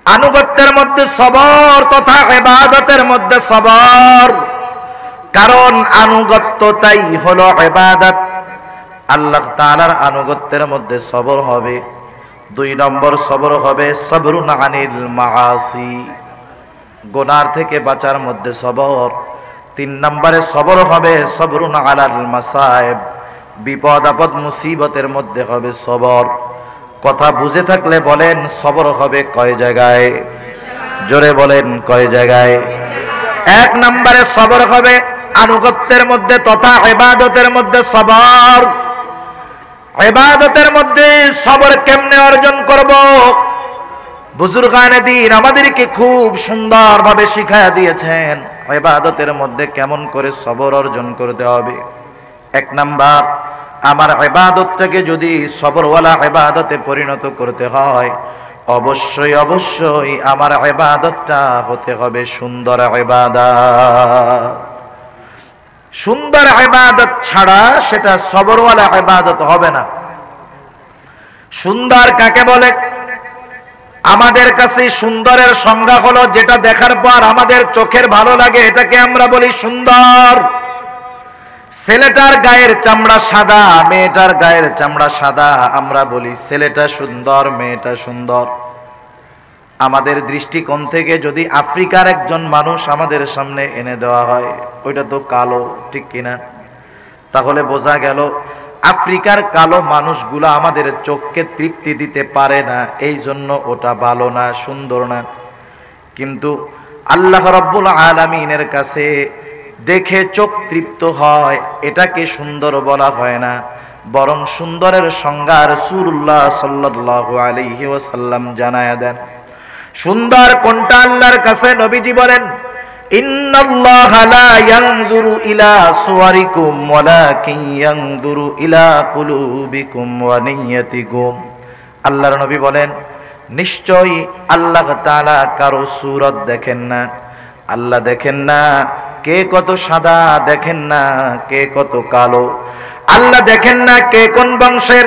আনুগত্যের মধ্যে সবর তথা ইবাদতের মধ্যে সবর। কারণ আনুগত্যটাই হলো ইবাদত। আল্লাহ তাআলার আনুগত্যের মধ্যে সবর হবে। 2 নম্বর সবর হবে সবরুন আনিল মাআসি, গুনার থেকে বাঁচার মধ্যে সবর। 3 নম্বরে সবর হবে সবরুন আলাল মাসায়েব, বিপদ আপদ মুসিবতের মধ্যে হবে সবর। কথা বুঝে থাকলে বলেন সবর হবে কয় জায়গায়? জোরে বলেন কয় জায়গায়? 1 নম্বরে সবর হবে আনুগত্যের মধ্যে তথা ইবাদতের মধ্যে সবর। ইবাদতের মধ্যে সবর কেমনে অর্জন করব? বুজুর্গানে দ্বীন আমাদেরকে খুব সুন্দরভাবে শিখায়া দিয়েছেন ইবাদতের মধ্যে কেমন করে সবর অর্জন করতে হবে। 1 নাম্বার, আমার ইবাদতটাকে যদি সবরওয়ালা ইবাদতে পরিণত করতে হয়, অবশ্যই অবশ্যই আমার ইবাদতটা হতে হবে সুন্দর ইবাদত। সুন্দর ইবাদত ছাড়া সেটা সবরওয়ালা ইবাদত হবে না। সুন্দর কাকে বলে? আমাদের কাছে সুন্দরের সংজ্ঞা হলো যেটা দেখার পর আমাদের চোখের ভালো লাগে, এটাকে আমরা বলি সুন্দর। ছেলেটার গায়ের চামড়া সাদা, মেয়েটার গায়ের চামড়া সাদা, আমরা বলি ছেলেটা সুন্দর, মেয়েটা সুন্দর। আমাদের দৃষ্টিকোণ থেকে যদি আফ্রিকার একজন মানুষ আমাদের সামনে এনে দেওয়া হয়, ওইটা তো কালো, ঠিক কিনা? তাহলে বোঝা গেল আফ্রিকার কালো মানুষগুলো আমাদের চোখকে তৃপ্তি দিতে পারে না, এই জন্য ওটা ভালো না, সুন্দর না। কিন্তু আল্লাহ রাব্বুল আলামিনের কাছে দেখে চোখ তৃপ্ত হয়, এটাকে সুন্দর বলা হয় না, বরং সুন্দরের সংজ্ঞা রাসূলুল্লাহ সাল্লাল্লাহু আলাইহি ওয়াসাল্লাম জানায়া দেন। সুন্দর কোনটা আল্লাহর কাছে? নবীজি বলেন, ইন্নাল্লাহা লা ইয়ানজুরু ইলা সুওয়ারিকুম ওয়ালাকিন ইয়ানজুরু ইলা কুলুবিকুম ওয়া নিয়্যাতিকুম। আল্লাহর নবী বলেন, নিশ্চয়ই আল্লাহ তাআলা কারো সূরত দেখেন না। আল্লাহ দেখেন না কে কত সাদা, দেখেন না কে কত কালো, আল্লাহ দেখেন না কে কোন বংশের,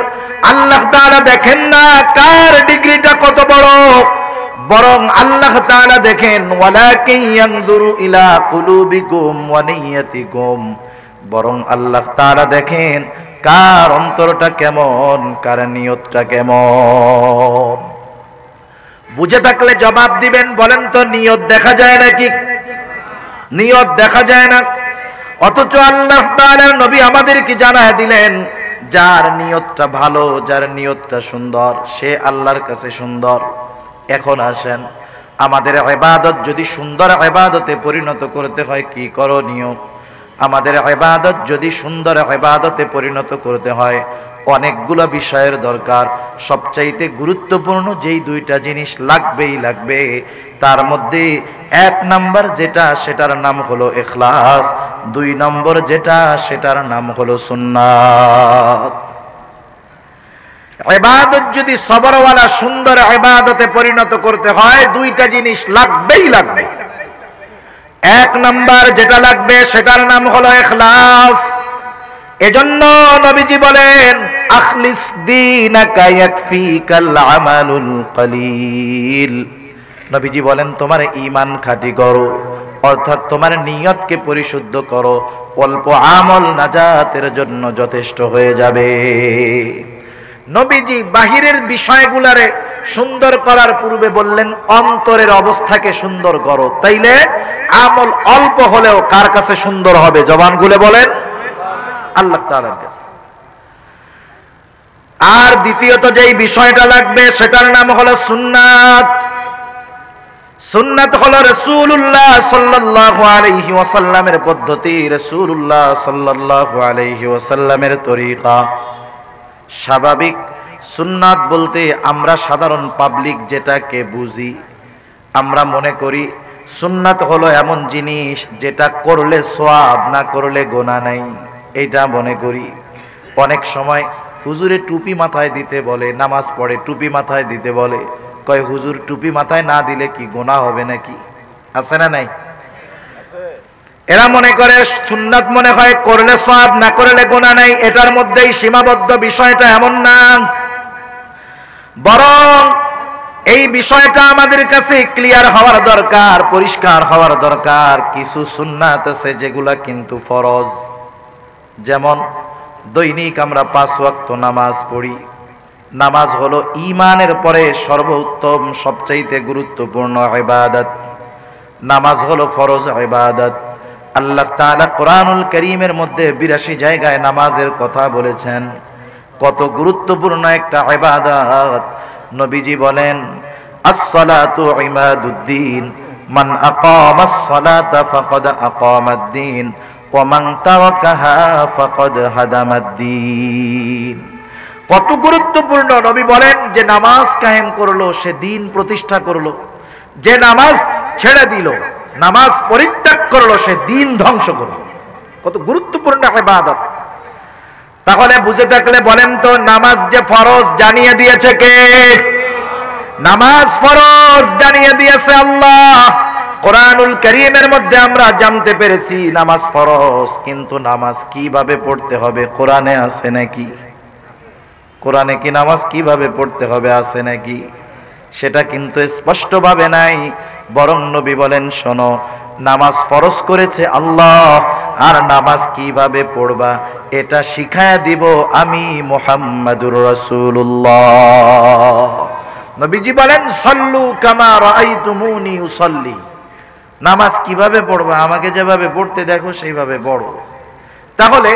আল্লাহ তাআলা দেখেন না কার ডিগ্রিটা কত বড়, বরং আল্লাহ তাআলা দেখেন ওয়ালাকিন ইয়ানজুরু ইলা কুলুবিকুম ওয়া নিয়্যাতিকুম, বরং আল্লাহ তাআলা দেখেন কার অন্তরটা কেমন, কার নিয়তটা কেমন। বুঝে থাকলে জবাব দিবেন। বলেন তো নিয়ত দেখা যায় নাকি? নিয়ত দেখা যায় না, অথচ আল্লাহ তাআলার নবী আমাদেরকে জানায় দিলেন যার নিয়তটা ভালো, যার নিয়তটা সুন্দর, সে আল্লাহর কাছে সুন্দর। এখন আসেন, আমাদের ইবাদত যদি সুন্দর ইবাদতে পরিণত করতে হয় কি করণীয়? আমাদের ইবাদত যদি সুন্দর ইবাদতে পরিণত করতে হয় অনেকগুলো বিষয়ের দরকার। সবচাইতে গুরুত্বপূর্ণ যেই 2টা জিনিস লাগবেই লাগবে, তার মধ্যে 1 নাম্বার যেটা সেটার নাম হলো ইখলাস, 2 নম্বর যেটা সেটার নাম হলো সুন্নাত। ইবাদত যদি সবরওয়ালা সুন্দর ইবাদতে পরিণত করতে হয় 2টা জিনিস লাগবেই লাগবে। 1 নাম্বার যেটা লাগবে সেটার নাম হলো ইখলাস। এজন্য নবীজি বলেন, আখলিস দীনাকা ইয়াকফিকাল আমালুল কলিল। নবীজি বলেন তোমার ঈমান খাঁটি করো, অর্থাৎ তোমার নিয়তকে পরিশুদ্ধ করো, অল্প আমল নাজাতের জন্য যথেষ্ট হয়ে যাবে। নবীজি বাহিরের বিষয়গুলারে সুন্দর করার পূর্বে বললেন অন্তরের অবস্থাকে সুন্দর করো, তাইলে আমল অল্প হলেও কার কাছে সুন্দর হবে? জবান খুলে বলেন, আল্লাহ তাআলার কাছে। আর দ্বিতীয়ত যেই বিষয়টা লাগবে সেটার নাম হলো সুন্নাত। সুন্নাত হলো রাসূলুল্লাহ সাল্লাল্লাহু আলাইহি ওয়াসাল্লামের পদ্ধতি, রাসূলুল্লাহ সাল্লাল্লাহু আলাইহি ওয়াসাল্লামের তরিকা। স্বাভাবিক সুন্নাত বলতে আমরা সাধারণ পাবলিক যেটাকে বুঝি, আমরা মনে করি সুন্নাত হলো এমন জিনিস যেটা করলে সওয়াব, না করলে গুনাহ নাই, এইটা মনে করি। অনেক সময় হুজুরে টুপি মাথায় দিতে বলে, নামাজ পড়ে টুপি মাথায় দিতে বলে, কয় হুজুর টুপি মাথায় না দিলে কি গুনাহ হবে নাকি? আছে না নাই? এরা মনে করে সুন্নাত মনে হয় করলে সওয়াব, না করলে গুনাহ নাই। এটার মধ্যেই সীমাবদ্ধ, বিষয়টা এমন না। বরং এই বিষয়টা আমাদের কাছে ক্লিয়ার হওয়ার দরকার, পরিষ্কার হওয়ার দরকার। কিছু সুন্নাত আছে যেগুলা কিন্তু ফরজ, যেমন দৈনিক আমরা 5 ওয়াক্ত নামাজ পড়ি। নামাজ হলো ঈমানের পরে সর্বোত্তম সবচাইতে গুরুত্বপূর্ণ ইবাদত। নামাজ হলো ফরজ ইবাদত। আল্লাহ তাআলা কোরআনুল কারীমের মধ্যে 82 জায়গায় নামাজের কথা বলেছেন। কত গুরুত্বপূর্ণ একটা ইবাদত। নবীজি বলেন, আস-সালাতু ইমাদুদ্দিন, মান আকামাস সালাতা ফাকাদ আকামাদ্দিন ওয়া মান তারাকাহা ফাকাদ হাদামাদ্দিন। কত গুরুত্বপূর্ণ। নবী বলেন, যে নামাজ কায়েম করলো সে দিন প্রতিষ্ঠা করলো, যে নামাজ ছেড়ে দিল, নামাজ পরিত্যাগ করলো, সে দিন ধ্বংস করলো। কত গুরুত্বপূর্ণ ইবাদত। তাহলে বুঝে থাকলে বলেন তো, নামাজ যে ফরজ জানিয়ে দিয়েছে কে? নামাজ ফরজ জানিয়ে দিয়েছে আল্লাহ। কোরআনুল কারীমের মধ্যে আমরা জানতে পেরেছি নামাজ ফরজ, কিন্তু নামাজ কিভাবে পড়তে হবে কোরআনে আছে নাকি? কোরআনে কি নামাজ কিভাবে পড়তে হবে আছে নাকি? সেটা কিন্তু স্পষ্টভাবে নাই। বরং নবী বলেন, শোনো, নামাজ ফরজ করেছে আল্লাহ, আর নামাজ কিভাবে পড়বা এটা শিখায়া দিব আমি মুহাম্মাদুর রাসূলুল্লাহ। নবীজি বলেন, সল্লু কামা রাআইতুমুনি উসাল্লি। নামাজ কিভাবে পড়বা, আমাকে যেভাবে পড়তে দেখো সেইভাবে পড়ো। তাহলে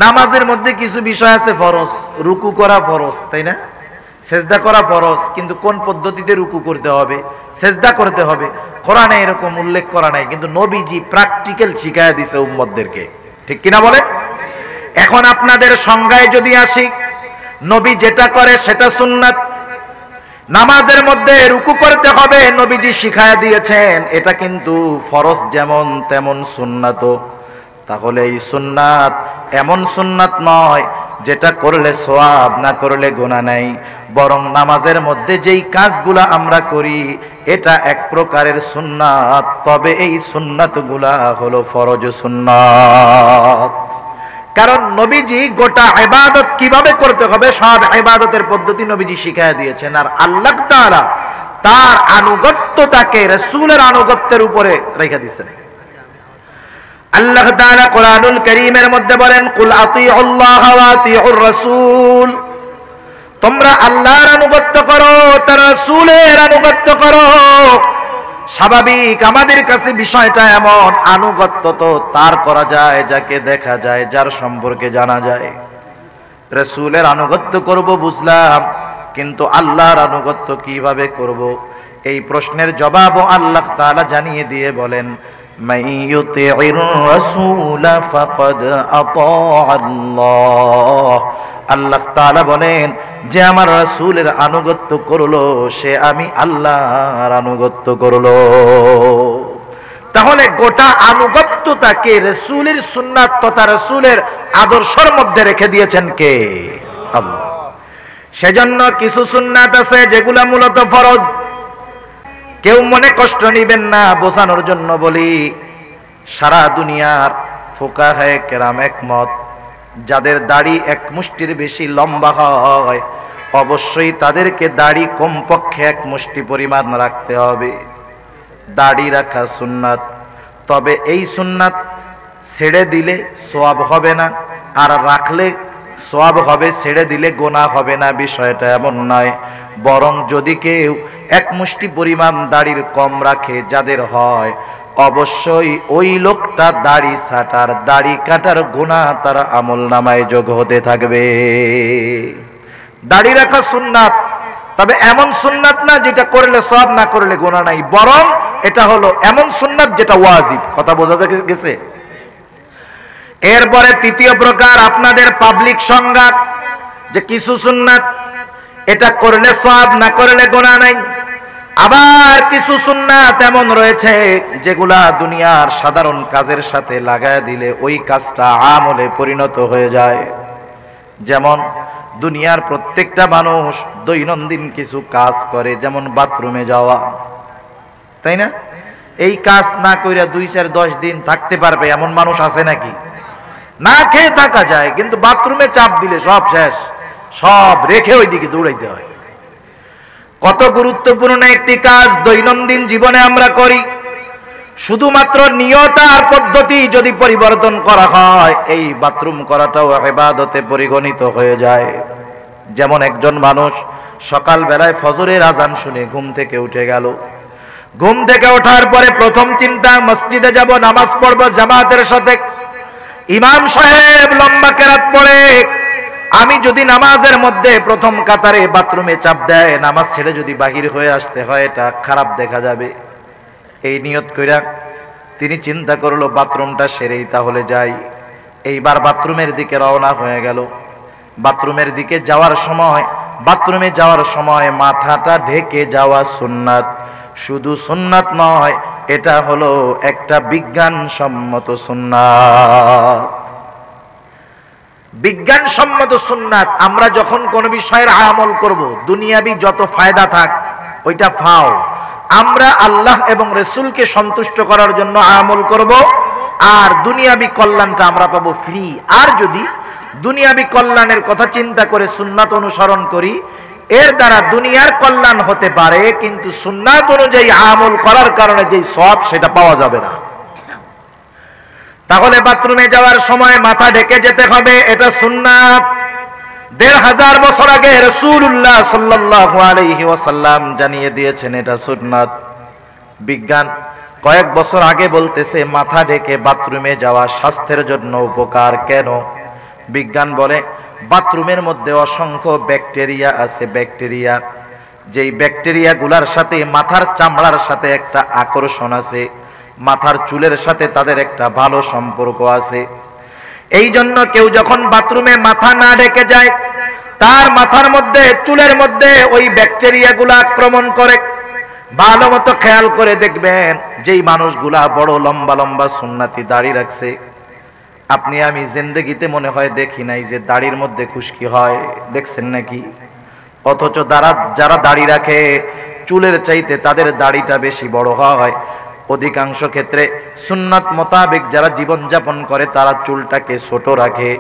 নামাজের মধ্যে কিছু বিষয় আছে ফরজ। রুকু করা ফরজ, তাই না? সেজদা করা ফরজ, কিন্তু কোন পদ্ধতিতে রুকু করতে হবে, সেজদা করতে হবে, কোরআনে এরকম উল্লেখ করা নাই, কিন্তু নবীজি প্র্যাকটিক্যাল শিখায়া দিয়েছে উম্মতদেরকে। ঠিক কিনা বলেন? এখন আপনাদের সংজ্ঞায় যদি আসি, নবী যেটা করে সেটা সুন্নাত। নামাজের মধ্যে রুকু করতে হবে, নবীজি শিখায়া দিয়েছেন, এটা কিন্তু ফরজ যেমন তেমন সুন্নাতও। তাহলে এই সুন্নাত এমন সুন্নাত নয় যেটা করলে সওয়াব, না করলে গুনাহ নাই। বরং নামাজের মধ্যে যেই কাজগুলা আমরা করি এটা এক প্রকারের সুন্নাত, তবে এই সুন্নাতগুলা হলো ফরজ সুন্নাত। কারণ নবীজি গোটা ইবাদত কিভাবে করতে হবে সব ইবাদতের পদ্ধতি নবীজি শিখায়া দিয়েছেন। আর আল্লাহ তাআলা তার আনুগত্যটাকে রাসূলের আনুগত্যের উপরে রেখে দিয়েছেন। আল্লাহ তাআলা কোরআনুল কারীমের মধ্যে বলেন, কুল আতিউল্লাহ ওয়া আতিউর রাসূল। তোমরা আল্লাহর আনুগত্য করো, তার রাসূলের আনুগত্য করো। স্বাভাবিক আমাদের কাছে বিষয়টা এমন, আনুগত্য তো তার করা যায় যাকে দেখা যায়, যার সম্পর্কে জানা যায়। রাসূলের আনুগত্য করব বুঝলাম, কিন্তু আল্লাহর আনুগত্য কিভাবে করব? এই প্রশ্নের জবাবও আল্লাহ তাআলা জানিয়ে দিয়ে বলেন, মান ইউতিউর রাসূলা ফাকাদ আতাআল্লাহ। আল্লাহ তাআলা বলেন, যে আমার রাসূলের আনুগত্য করলো সে আমি আল্লাহর আনুগত্য করলো। তাহলে গোটা আনুগত্যটাকে রাসূলের সুন্নাত তথা রাসূলের আদর্শের মধ্যে রেখে দিয়েছেন কে? আল্লাহ। সেজন্য কিছু সুন্নাত আছে যেগুলা মূলত ফরজ। কেউ মনে কষ্ট নিবেন না, বোঝানোর জন্য বলি, সারা দুনিয়ার ফুকাহায়ে কেরাম একমত, যাদের দাড়ি এক মুষ্টির বেশি লম্বা হয় অবশ্যই তাদেরকে দাড়ি কমপক্ষে এক মুষ্টি পরিমাণ রাখতে হবে। দাড়ি রাখা সুন্নাত, তবে এই সুন্নাত ছেড়ে দিলে সওয়াব হবে না, আর রাখলে সওয়াব হবে, ছেড়ে দিলে গুনাহ হবে না, বিষয়টা এমন নয়। বরং যদি কেউ এক মুষ্টি পরিমাণ দাড়ির কম রাখে যাদের হয়, অবশ্যই ওই লোকটা দাড়ি ছাটার, দাড়ি কাটার গুনাহ তার আমলনামায় যোগ হতে থাকবে। দাড়ি রাখা সুন্নাত, তবে এমন সুন্নাত না যেটা করলে সওয়াব, না করলে গুনাহ নাই, বরং এটা হলো এমন সুন্নাত যেটা ওয়াজিব। কথা বোঝা গেছে? এরপরে তৃতীয় প্রকার আপনাদের পাবলিক সংজ্ঞা, যে কিছু সুন্নাত এটা করলে সওয়াব, না করলে গুনাহ নাই। আবার কিছু সুন্নাত এমন রয়েছে যেগুলা দুনিয়ার সাধারণ কাজের সাথে লাগায় দিলে ওই কাজটা আমলে পরিণত হয়ে যায়। যেমন দুনিয়ার প্রত্যেকটা মানুষ দৈনন্দিন কিছু কাজ করে, যেমন বাথরুমে যাওয়া, তাই না? এই কাজ না কইরা 2-4-10 দিন থাকতে পারবে এমন মানুষ আছে নাকি? না খেয়ে থাকা যায়, কিন্তু বাথরুমে চাপ দিলে সব শেষ, সব রেখে ওইদিকে দৌড়াইতে হয়। কত গুরুত্বপূর্ণ একটি কাজ দৈনন্দিন জীবনে আমরা করি। শুধুমাত্র নিয়ত আর পদ্ধতি যদি পরিবর্তন করা হয়, এই বাথরুম করাটাও ইবাদতে পরিগণিত হয়ে যায়। যেমন একজন মানুষ সকাল বেলায় ফজরের আজান শুনে ঘুম থেকে উঠে গেল। ঘুম থেকে ওঠার পরে প্রথম চিন্তা, মসজিদে যাব, নামাজ পড়ব জামাতের সাথে। ইমাম সাহেব লম্বা কেরাত পড়ে, আমি যদি নামাজের মধ্যে প্রথম কাতারে বাথরুমে চাপ দেয়, নামাজ ছেড়ে যদি বাহির হয়ে আসতে হয়, এটা খারাপ দেখা যাবে। এই নিয়ত কইরা তিনি চিন্তা করলো বাথরুমটা সেরেই তাহলে যাই। এইবার বাথরুমের দিকে রওনা হয়ে গেল। বাথরুমের দিকে যাওয়ার সময়, বাথরুমে যাওয়ার সময় মাথাটা ঢেকে যাওয়া সুন্নাত। শুধু সুন্নাত নয়, এটা হলো একটা বিজ্ঞানসম্মত সুন্নাত। বিজ্ঞানসম্মত সুন্নাত। আমরা যখন কোন বিষয়ের আমল করব, দুনিয়াবি যত ফায়দা থাক ওইটা ফাও, আমরা আল্লাহ এবং রাসূলকে সন্তুষ্ট করার জন্য আমল করব, আর দুনিয়াবি কল্যাণটা আমরা পাবো ফ্রি। আর যদি দুনিয়াবি কল্যাণের কথা চিন্তা করে সুন্নাত অনুসরণ করি, এর দ্বারা দুনিয়ার কল্যাণ হতে পারে, কিন্তু সুন্নাত অনুযায়ী আমল করার কারণে যেই সওয়াব সেটা পাওয়া যাবে না। তাহলে বাথরুমে যাওয়ার সময় মাথা ঢেকে যেতে হবে, এটা সুন্নাত। ১৫০০ বছর আগে রাসূলুল্লাহ সাল্লাল্লাহু আলাইহি ওয়াসাল্লাম জানিয়ে দিয়েছেন এটা সুন্নাত। বিজ্ঞান কয়েক বছর আগে বলতেছে মাথা ঢেকে বাথরুমে যাওয়া স্বাস্থ্যের জন্য উপকার। কেন? বিজ্ঞান বলে বাথরুমের মধ্যে অসংখ্য ব্যাকটেরিয়া আছে। ব্যাকটেরিয়া, যেই ব্যাকটেরিয়াগুলোর সাথে মাথার চামড়ার সাথে একটা আকর্ষণ আছে, মাথার চুলের সাথে তাদের একটা ভালো সম্পর্ক আছে। এই জন্য কেউ যখন বাথরুমে মাথা না ঢেকে যায়, তার মাথার মধ্যে, চুলের মধ্যে ওই ব্যাকটেরিয়াগুলো আক্রমণ করে। ভালো মতো খেয়াল করে দেখবেন, যেই মানুষগুলা বড় লম্বা লম্বা সুন্নতি দাড়ি রাখছে, আপনি আমি জিন্দেগিতে মনে হয় দেখি নাই যে দাড়ির মধ্যে খুশকি হয়। দেখছেন নাকি? অথচ যারা দাড়ি রাখে, চুলের চাইতে তাদের দাড়িটা বেশি বড় হয়। অধিকাংশ ক্ষেত্রে সুন্নাত মোতাবেক যারা জীবন যাপন করে, তারা চুলটাকে ছোট রাখে।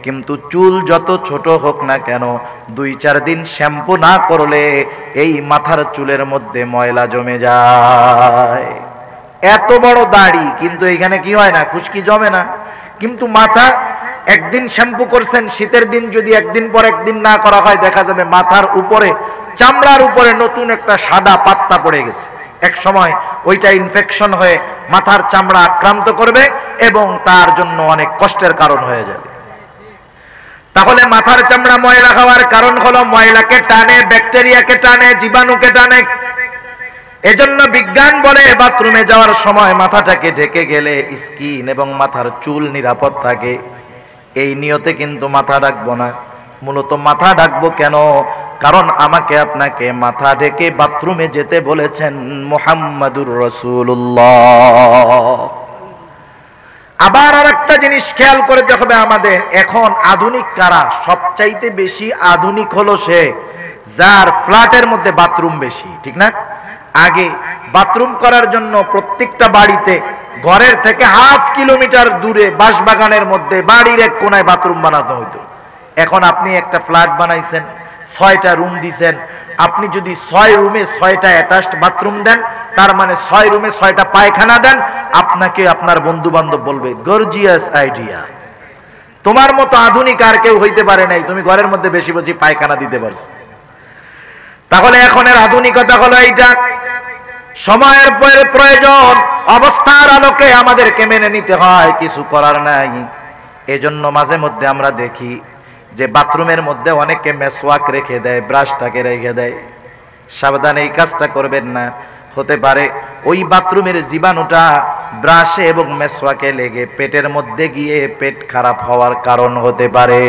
কিন্তু চুল যত ছোট হোক না কেন, ২-৪ দিন শ্যাম্পু না করলে এই মাথার চুলের মধ্যে ময়লা জমে যায়। এত বড় দাড়ি, কিন্তু এখানে কি হয় না? খুশকি জমে না। কিন্তু মাথা একদিন শ্যাম্পু করছেন, শীতের দিন যদি একদিন পর একদিন না করা হয়, দেখা যাবে মাথার উপরে, চামড়ার উপরে নতুন একটা সাদা পাত্তা পড়ে গেছে। এক সময় ওইটা ইনফেকশন হয়ে মাথার চামড়া আক্রান্ত করবে এবং তার জন্য অনেক কষ্টের কারণ হয়ে যাবে। তাহলে মাথার চামড়া ময়লা হওয়ার কারণ হলো ময়লাকে টানে, ব্যাকটেরিয়াকে টানে, জীবাণুকে টানে। এজন্য বিজ্ঞান বলে বাথরুমে যাওয়ার সময় মাথাটাকে ঢেকে গেলে স্কিন এবং মাথার চুল নিরাপদ থাকে। এই নিয়তে কিন্তু মাথা ঢাকবো না। মূলত মাথা ঢাকবো কেন? কারণ আমাকে আপনাকে মাথা ঢেকে বাথরুমে যেতে বলেছেন মুহাম্মাদুর রাসূলুল্লাহ। আবার আরেকটা জিনিস খেয়াল করে দেখবে, আমাদের এখন আধুনিক কারা? সবচাইতে বেশি আধুনিক হলো সে যার ফ্ল্যাটের মধ্যে বাথরুম বেশি, ঠিক না? আগে বাথরুম করার জন্য প্রত্যেকটা বাড়িতে ঘরের থেকে 1/2 কিলোমিটার দূরে বাঁশবাগানের মধ্যে বাড়ির এক কোনায় বাথরুম বানাতে হইতো। এখন আপনি একটা ফ্ল্যাট বানাইছেন, 6টা রুম দিছেন। আপনি যদি 6 রুমে 6টা অ্যাটাচড বাথরুম দেন, তার মানে 6 রুমে 6টা পায়খানা দেন, আপনাকে আপনার বন্ধু বান্ধব বলবে গর্জিয়াস আইডিয়া, তোমার মতো আধুনিক আর কেউ হইতে পারে নাই, তুমি ঘরের মধ্যে বেশি বেশি পায়খানা দিতে পারছো। তাহলে এখনের আধুনিকতা হলো এইটা। সময়ের প্রয়োজন, অবস্থার আলোকে আমাদেরকে মেনে নিতে হয়, কিছু করার নাই। এজন্য মাঝে মধ্যে আমরা দেখি যে বাথরুমের মধ্যে অনেকে মেসওয়াক রেখে দেয়, ব্রাশটাকে রেখে দেয়। সাবধান, এই কাজটা করবেন না। হতে পারে ওই বাথরুমের জীবাণুটা ব্রাশে এবং মেসওয়াকে লেগে পেটের মধ্যে গিয়ে পেট খারাপ হওয়ার কারণ হতে পারে।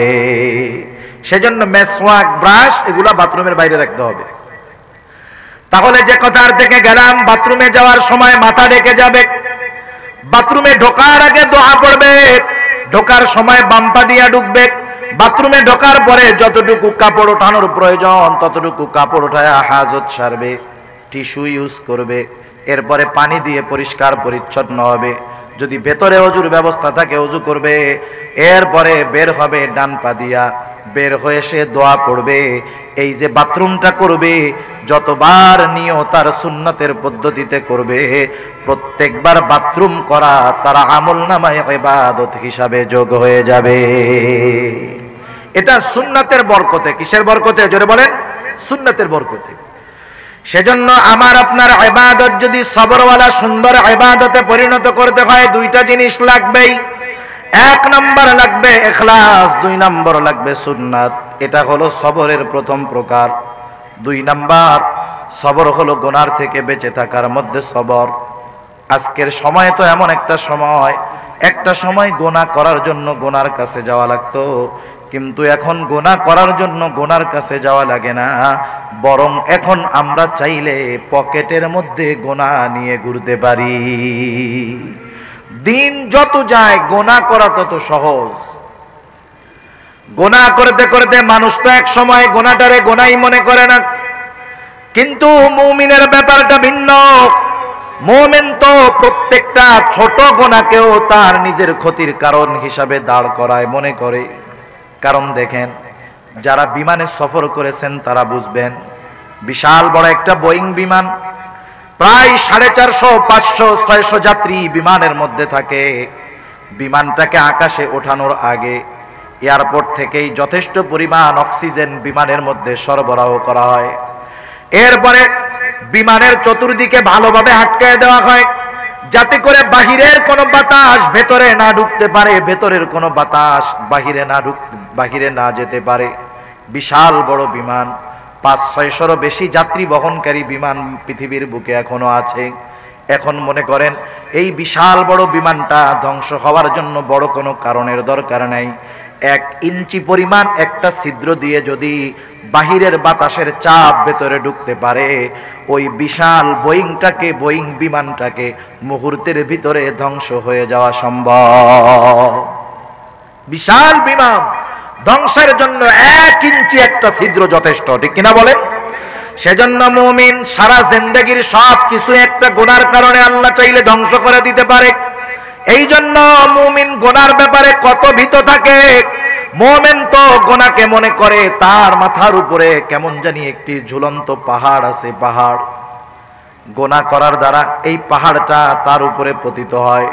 সেজন্য মেসওয়াক, ব্রাশ এগুলা বাথরুমের বাইরে রাখতে হবে। তাহলে যে কথার থেকে গেলাম, বাথরুমে যাওয়ার সময় মাথা ঢেকে যাবে। বাথরুমে ঢোকার আগে দোয়া পড়বে, ঢোকার সময় বাম পা দিয়া ঢুকবে। বাথরুমে ঢোকার পরে যতটুকু কাপড় ওঠানোর প্রয়োজন ততটুকু কাপড় ওঠায় হাজত সারবে, টিস্যু ইউজ করবে। এরপরে পানি দিয়ে পরিষ্কার পরিচ্ছন্ন হবে। যদি ভেতরে অজুর ব্যবস্থা থাকে অজু করবে। এরপরে বের হবে ডান পা দিয়া, বের হয়ে সে দোয়া পড়বে। এই যে বাথরুমটা করবে, যতবার নিও তার সুন্নতের পদ্ধতিতে করবে, প্রত্যেকবার বাথরুম করা তার আমলনামায় ইবাদত হিসাবে যোগ হয়ে যাবে। এটা সুন্নতের বরকতে। কিসের বরকতে? জোরে বলেন, সুন্নতের বরকতে। সেজন্য আমার আপনার ইবাদত যদি সবরওয়ালা সুন্দর ইবাদতে পরিণত করতে হয়, দুইটা জিনিস লাগবেই। এক নম্বর লাগবে ইখলাস, দুই নম্বর লাগবে সুন্নাত। এটা হলো সবরের প্রথম প্রকার। দুই নম্বর সবর হলো গুনার থেকে বেঁচে থাকার মধ্যে সবর। আজকের সময় তো এমন একটা সময় গুনাহ করার জন্য গুনার কাছে যাওয়া লাগতো, কিন্তু এখন গুনাহ করার জন্য গুনার কাছে যাওয়া লাগে না, বরং এখন আমরা চাইলে পকেটের মধ্যে গুনাহ নিয়ে ঘুরতে পারি। দিন যত যায় গুনাহ করা তত সহজ। গুনাহ করতে করতে মানুষ তো এক সময় গুনাহটারে গুনাহই মনে করে না, কিন্তু মুমিনের ব্যাপারটা ভিন্ন। মুমিন তো প্রত্যেকটা ছোট গুনাহকেও তার নিজের ক্ষতির কারণ হিসাবে দাঁড় করায় মনে করে। কারণ দেখেন, যারা বিমানে সফর করেছেন তারা বুঝবেন, বিশাল বড় একটা বোয়িং বিমান, প্রায় 450, 500, 600 যাত্রী বিমানের মধ্যে থাকে। বিমানটাকে আকাশে ওঠানোর আগে এয়ারপোর্ট থেকেই যথেষ্ট পরিমাণ অক্সিজেন বিমানের মধ্যে সরবরাহ করা হয়। এরপরে বিমানের চতুর্দিকে ভালোভাবে আটকায় দেওয়া হয়, যাতে করে বাহিরের কোনো বাতাস ভেতরে না ঢুকতে পারে, ভেতরের কোনো বাতাস বাহিরে না যেতে পারে। বিশাল বড় বিমান, 500-600 বেশি যাত্রী বহনকারী বিমান পৃথিবীর বুকে এখনো আছে। এখন মনে করেন এই বিশাল বড় বিমানটা ধ্বংস হওয়ার জন্য বড় কোনো কারণের দরকার নাই। 1 ইঞ্চি পরিমাণ একটা ছিদ্র দিয়ে যদি বাহিরের বাতাসের চাপ ভেতরে ঢুকতে পারে, ওই বিশাল বোয়িং বিমানটাকে মুহূর্তের ভিতরে ধ্বংস হয়ে যাওয়া সম্ভব। বিশাল বিমান ধ্বংসের জন্য 1 ইঞ্চি একটা ছিদ্র যথেষ্ট, ঠিক কিনা বলেন? সেজন্য মুমিন সারা জিন্দেগীর সব কিছু একটা গুনার কারণে আল্লাহ চাইলে ধ্বংস করে দিতে পারে। এই জন্য মুমিন গুনার ব্যাপারে কত ভীত থাকে। মুমিন তো গুনাহকে মনে করে তার মাথার উপরে কেমন জানি একটি ঝুলন্ত পাহাড় আছে। পাহাড় গুনাহ করার দ্বারা এই পাহাড়টা তার উপরে পতিত হয়।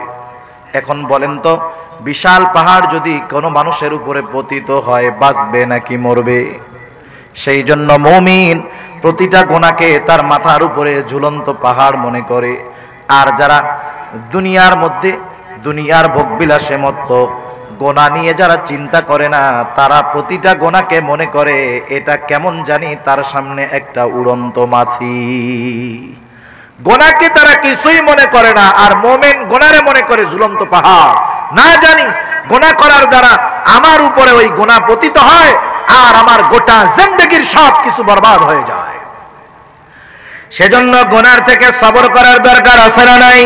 এখন বলেন তো, বিশাল পাহাড় যদি কোনো মানুষের উপরে পতিত হয়, বাঁচবে নাকি মরবে? সেই জন্য মুমিন প্রতিটা গুনাহকে তার মাথার উপরে ঝুলন্ত পাহাড় মনে করে। আর যারা দুনিয়ার মধ্যে দুনিয়ার ভোগবিলাসে মত্ত, গুনাহ নিয়ে যারা চিন্তা করে না, তারা প্রতিটা গুনাহকে মনে করে এটা কেমন জানি তার সামনে একটা উড়ন্ত মাছি। গুনাহকে তারা কিছুই মনে করে না, আর মুমিন গুনাহরে মনে করে ঝুলন্ত পাহাড়। না জানি গুনাহ করার দ্বারা আমার উপরে ওই গুনাহ পতিত হয় আর আমার গোটা জিন্দেগীর সব কিছু বরবাদ হয়ে যায়। সেজন্য গুনার থেকে সবর করার দরকার আছে না নাই?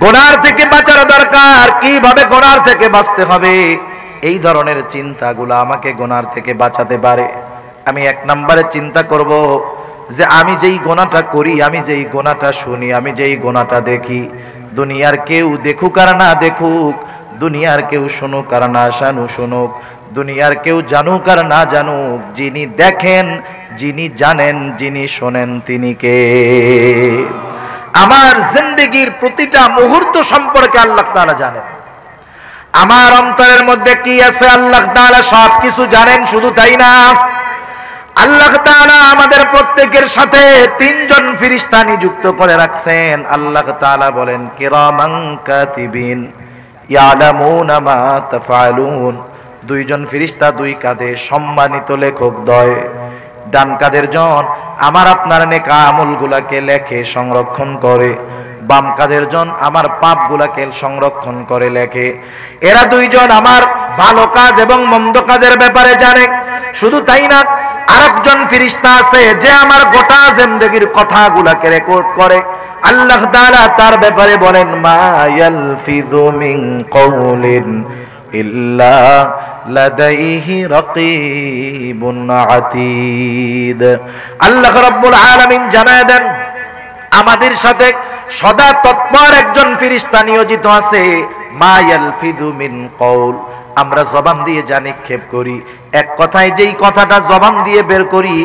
গুনার থেকে বাঁচার দরকার। কিভাবে গুনার থেকে বাঁচতে হবে, এই ধরনের চিন্তাগুলো আমাকে গুনার থেকে বাঁচাতে পারে। আমি 1 নম্বরে চিন্তা করব যে আমি যেই গুনাহটা করি, আমি যেই গুনাহটা শুনি, আমি যেই গুনাহটা দেখি, দুনিয়ার কেউ দেখুক আর না দেখুক, দুনিয়ার কেউ শুনুক আর না শুনুক, দুনিয়ার কেউ জানুক আর না জানুক, যিনি দেখেন, যিনি জানেন, যিনি শোনেন, তিনি কে? আমার জিন্দেগীর প্রতিটা মুহূর্ত সম্পর্কে আল্লাহ তাআলা জানেন। আমার অন্তরের মধ্যে কি আছে আল্লাহ তাআলা সব কিছু জানেন। শুধু তাই না, আল্লাহ তাআলা আমাদের প্রত্যেকের সাথে 3 জন ফেরেশতা নিযুক্ত করে রাখছেন। আল্লাহ তাআলা বলেন, কিরামান কাতিবিন ইয়ালামুনা মা তাফআলুন। 2 জন ফেরেশতা 2 কাঁধে, সম্মানিত লেখক দ্বয়। ডান কাঁধের জন আমার আপনার নেক আমলগুলোকে লেখে, সংরক্ষণ করে। বাম কাঁধের জন আমার পাপগুলোকে সংরক্ষণ করে লেখে। এরা 2 জন আমার ভালো কাজ এবং মন্দ কাজের ব্যাপারে জানে। শুধু তাই না, আরেকজন ফেরেশতা আছে যে আমার গোটা জিন্দেগীর কথাগুলোকে রেকর্ড করে। আল্লাহ তাআলা তার ব্যাপারে বলেন, মা ইয়ালফিযু মিন কওলিন ইল্লা লাদাইহি রাকীবুন আতীদ। আল্লাহ রাব্বুল আলামিন জানায় দেন, আমাদের সাথে সদা তৎপর একজন ফেরেশতা নিয়োজিত আছে, মা ইয়ালফিযু মিন কওল, আমরা জবান দিয়ে যা নিক্ষেপ করি, এক কথায় যেই কথাটা জবান দিয়ে বের করি,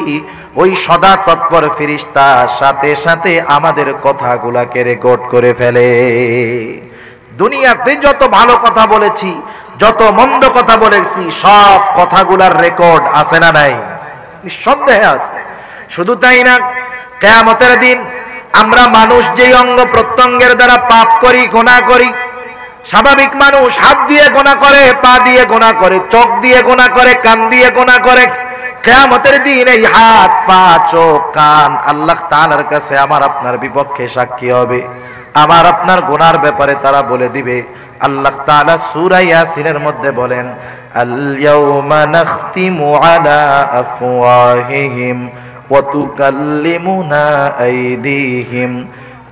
ওই সদা তৎপর ফেরেশতা সাথে সাথে আমাদের কথাগুলাকে রেকর্ড করে ফেলে। দুনিয়াতে যত ভালো কথা বলেছি, যত মন্দ কথা বলেছি, সব কথাগুলার রেকর্ড আছে না নাই? নিঃসন্দেহে আছে। শুধু তাই না, কিয়ামতের দিন আমরা মানুষ যেই অঙ্গ প্রত্যঙ্গের দ্বারা পাপ করি, গুনাহ করি, স্বাভাবিক মানুষ হাত দিয়ে গুনাহ করে, পা দিয়ে গুনাহ করে, চোখ দিয়ে গুনাহ করে, কান দিয়ে গুনাহ করে। কিয়ামতের দিন এই হাত, পা, চোখ, কান আল্লাহ তাআলার কাছে আমার আপনার বিপক্ষে সাক্ষী হবে। আমার আপনার গুনার ব্যাপারে তারা বলে দিবে। আল্লাহ তাআলা সূরা ইয়াসিনের মধ্যে বলেন, আল ইয়াউমা নাখতিমু আলা আফওয়াহিহিম ওয়া তুকাল্লিমুনা আইদিহিম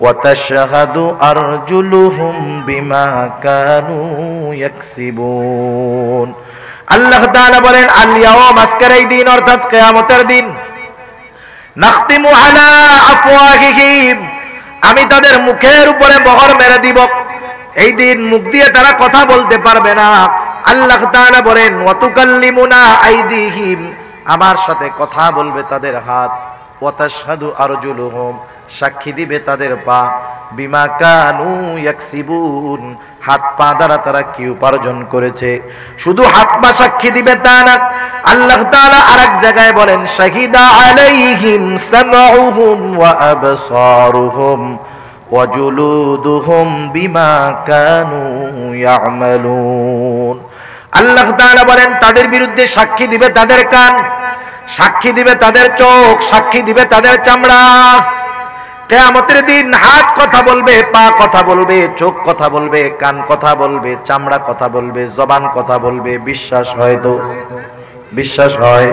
ওয়া তাশহাদু আরজুলুহুম বিমা কানু ইয়াকসিবুন। আল্লাহ তাআলা বলেন, আল ইয়াউম, আজকের এই দিন অর্থাৎ কিয়ামতের দিন, নাখতিমু আলা আফওয়াহিহিম, আমি তাদের মুখের উপরে মোহর মেরে দিব। এই দিন মুখ দিয়ে তারা কথা বলতে পারবে না। আল্লাহ তাআলা বলেন, ওয়া তুকাল্লিমুনা আইদিহিম, আমার সাথে কথা বলবে তাদের হাত, ওয়া তাশহাদু আরজুলুহুম, সাক্ষী দিবে তাদের পা, বিমা কানু ইয়াকসিবুন, হাত পা দ্বারা তারা কি উপার্জন করেছে। শুধু হাত পা সাক্ষী দিবে তা না, আল্লাহ তাআলা আরেক জায়গায় বলেন, শাহিদা আলাইহিম সামউহুম ওয়া আবসারুহুম ওয়া জুলুদুহুম বিমা কানু ইয়ামালুন। আল্লাহ তাআলা বলেন, তাদের বিরুদ্ধে সাক্ষী দিবে তাদের কান, সাক্ষী দিবে তাদের চোখ, সাক্ষী দিবে তাদের চামড়া। কিয়ামতের দিন হাত কথা বলবে, পা কথা বলবে, চোখ কথা বলবে, কান কথা বলবে, চামড়া কথা বলবে, জবান কথা বলবে। বিশ্বাস হয় তো? বিশ্বাস হয়?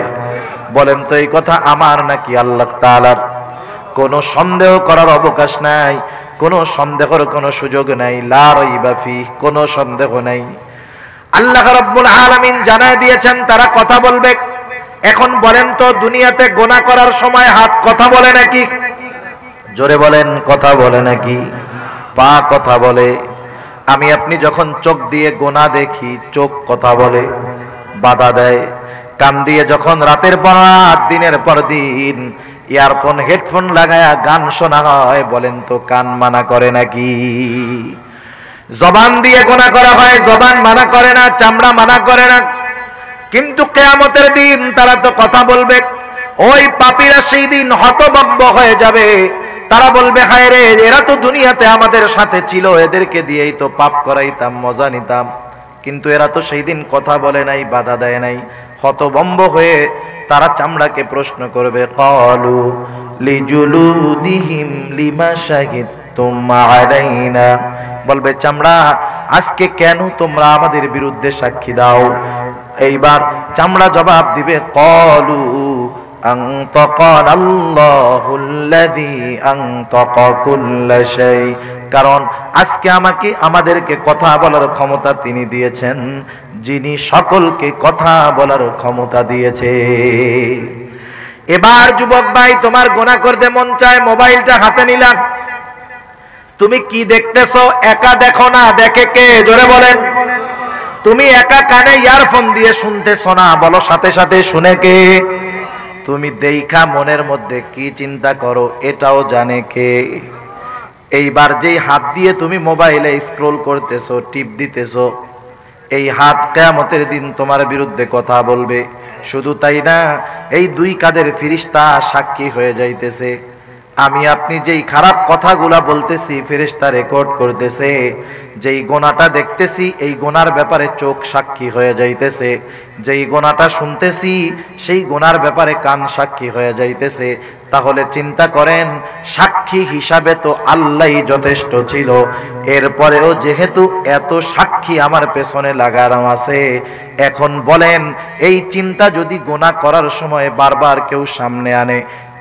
বলেন তো, এই কথা আমার নাকি আল্লাহ তাআলার? কোনো সন্দেহ করার অবকাশ নাই, কোনো সন্দেহের কোনো সুযোগ নাই। লা রাইবা ফি, কোনো সন্দেহ নাই। আল্লাহ রাব্বুল আলামিন জানায় দিয়েছেন তারা কথা বলবে। এখন বলেন তো, দুনিয়াতে গুনাহ করার সময় হাত কথা বলে নাকি? জোরে বলেন, কথা বলে নাকি? পা কথা বলে। আমি আপনি যখন চোখ দিয়ে গুনাহ দেখি, চোখ কথা বলে, বাধা দেয়। কান দিয়ে যখন রাতের পর রাত, দিনের পর দিন ইয়ারফোন, হেডফোন লাগায়া গান শোনা হয়, বলেন তো কান মানা করে নাকি? জবান দিয়ে গুনাহ করা হয়, জবান মানা করে না, চামড়া মানা করে না। কিন্তু কিয়ামতের দিন তারা তো কথা বলবে। ওই পাপীরা সেই দিন হতভম্ব হয়ে যাবে। তারা বলবে, হায় রে, এরা তো দুনিয়াতে আমাদের সাথে ছিল, এদেরকে দিয়েই তো পাপ করাইতাম, মজা নিতাম, কিন্তু এরা তো সেই দিন কথা বলে নাই, বাধা দেয় নাই। হতভম্ব হয়ে তারা চামড়াকে প্রশ্ন করবে, ক্বালু লিজুলুদিহিম লিমা শাহিদতুম আলাইনা, বলবে চামড়া, আজকে কেন তোমরা আমাদের বিরুদ্ধে সাক্ষী দাও? এইবার চামড়া জবাব দিবে, ক্বালু আনতাকানাল্লাহুল্লাযী আনতাকা কুল্লা শাই, কারণ আজকে আমাদেরকে কথা বলার ক্ষমতা তিনি দিয়েছেন, যিনি সকলকে কথা বলার ক্ষমতা দিয়েছে। এবার যুবক ভাই, তোমার গুনাহ করতে মন চায়, মোবাইলটা হাতে নিলাম, তুমি কি দেখতেছো? একা দেখো না, দেখে কে? জোরে বলেন। তুমি একা কানে ইয়ারফোন দিয়ে শুনতেছো না, বলো সাথে সাথে শুনে কে? তুমি দেইখা মনের মধ্যে কি চিন্তা করো, এটাও জানে কে? এইবার যেই হাত দিয়ে তুমি মোবাইলে স্ক্রল করতেছো, টিপ দিতেছো, এই হাত কিয়ামতের দিন তোমার বিরুদ্ধে কথা বলবে। শুধু তাই না, এই দুই কাঁধের ফেরেশতা সাক্ষী হয়ে যাইতেছে। আমি আপনি যেই খারাপ কথাগুলা বলতেছি, ফেরেশতা রেকর্ড করতেছে। যেই গোনাটা দেখতেছি, এই গোনার ব্যাপারে চোখ সাক্ষী হয়ে যাইতেছে। যেই গোনাটা শুনতেছি, সেই গোনার ব্যাপারে কান সাক্ষী হয়ে যাইতেছে। তাহলে চিন্তা করেন, সাক্ষী হিসাবে তো আল্লাহই যথেষ্ট ছিল, এরপরেও যেহেতু এত সাক্ষী আমার পেছনে লাগানো আছে, এখন বলেন, এই চিন্তা যদি গোনা করার সময় বারবার কেউ সামনে আনে,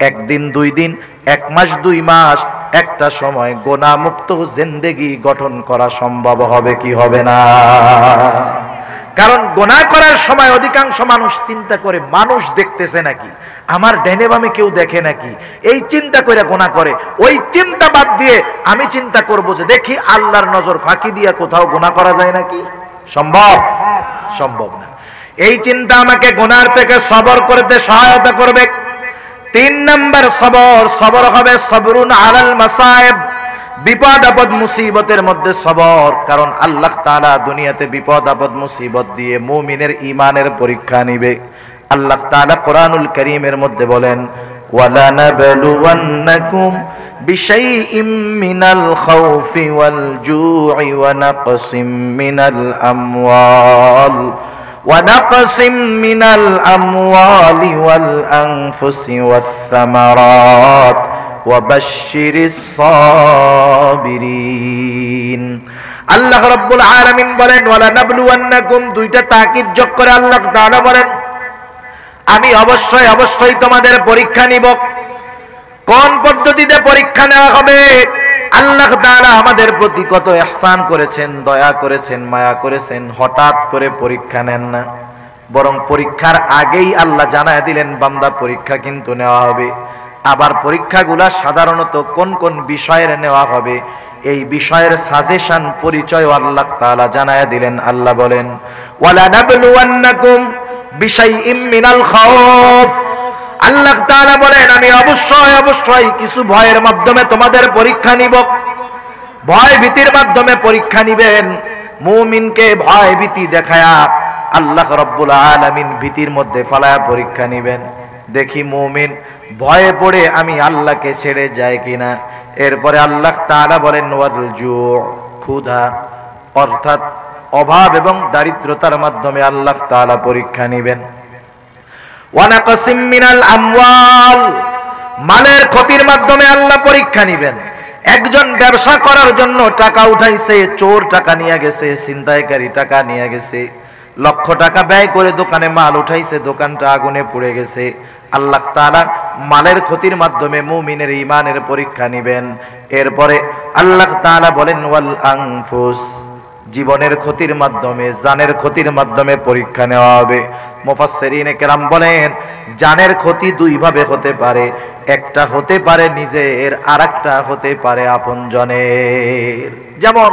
একদিন, 2 দিন, 1 মাস, 2 মাস, একটা সময় গোনামুক্ত জিন্দেগি গঠন করা সম্ভব হবে কি হবে না? কারণ গুনাহ করার সময় অধিকাংশ মানুষ চিন্তা করে মানুষ দেখতেছে নাকি, আমার ডাইনে বামে কেউ দেখে নাকি, এই চিন্তা করে গুনাহ করে। ওই চিন্তা বাদ দিয়ে আমি চিন্তা করব যে দেখি আল্লাহর নজর ফাঁকি দিয়া কোথাও গুনাহ করা যায় নাকি। সম্ভব? সম্ভব না। এই চিন্তা আমাকে গুনার থেকে সবর করতে সহায়তা করবে। 3 নাম্বার সবর, সবর হবে সবরুন আলাল মাসায়েব, বিপদ আপদ মুসিবতের মধ্যে সবর। কারণ আল্লাহ তাআলা দুনিয়াতে বিপদ আপদ মুসিবত দিয়ে মুমিনের ঈমানের পরীক্ষা নিবে। আল্লাহ তাআলা কোরআনুল কারীমের মধ্যে বলেন, ওয়ালা নাবলুওয়ান্নাকুম বিশাইইম মিনাল খাউফি ওয়াল জু'i ওয়া নাকসিম মিনাল আমওয়াল ونقص من الأموال والأنفس والثمرات وبشر الصابرين। আল্লাহ রাব্বুল আলামিন বলেন ওয়ালা নাবলুওয়ান্নাকুম, দুইটা তাকিদ যোগ করে আল্লাহ তাআলা বলেন আমি অবশ্যই তোমাদের পরীক্ষা নিব। কোন পদ্ধতিতে পরীক্ষা নেওয়া হবে? আল্লাহ তাআলা আমাদের প্রতি কত ইহসান করেছেন, দয়া করেছেন, মায়া করেছেন। হঠাৎ করে পরীক্ষা নেন না, বরং পরীক্ষার আগেই আল্লাহ জানায় দিলেন বান্দা পরীক্ষা কিন্তু নেওয়া হবে। আবার পরীক্ষাগুলা সাধারণত কোন কোন বিষয়ের নেওয়া হবে এই বিষয়ের সাজেশন পরিচয় আল্লাহ তাআলা জানায় দিলেন। আল্লাহ বলেন ওয়ালা নাবলুওয়ান্নাকুম বিশাইইম মিনাল খাউফ, আল্লাহ তাআলা বলেন আমি অবশ্যই কিছু ভয়ের মাধ্যমে তোমাদের পরীক্ষা নিব। ভয় ভীতির মাধ্যমে পরীক্ষা নিবেন। মুমিনকে ভয় ভীতি দেখায়া আল্লাহ রাব্বুল আলামিন ভীতির মধ্যে ফালায়া পরীক্ষা নিবেন। দেখি মুমিন ভয়ে পড়ে আমি আল্লাহকে ছেড়ে যায় কিনা। এরপরে আল্লাহ তাআলা বলেন ওয়াল জু', ক্ষুধা অর্থাৎ অভাব এবং দারিদ্রতার মাধ্যমে আল্লাহ তাআলা পরীক্ষা নিবেন। ওয়ানাকসিম মিনাল আমওয়াল, মালের ক্ষতির মাধ্যমে আল্লাহ পরীক্ষা নিবেন। একজন ব্যবসা করার জন্য টাকা উঠাইছে, চোর টাকা নিয়ে গেছে, ছিনতাইকারী টাকা নিয়ে গেছে, লক্ষ টাকা ব্যয় করে দোকানে মাল উঠাইছে, দোকানটা আগুনে পুড়ে গেছে। আল্লাহ তাআলা মালের ক্ষতির মাধ্যমে মুমিনের ঈমানের পরীক্ষা নিবেন। এরপরে আল্লাহ তাআলা বলেন ওয়াল আনফুস, জীবনের ক্ষতির মাধ্যমে, জানের ক্ষতির মাধ্যমে পরীক্ষা নেওয়া হবে। মুফাসসিরিনে কেরাম বলেন জানের ক্ষতি দুই ভাবে হতে পারে, একটা হতে পারে নিজের, আরেকটা হতে পারে আপনজনের। যেমন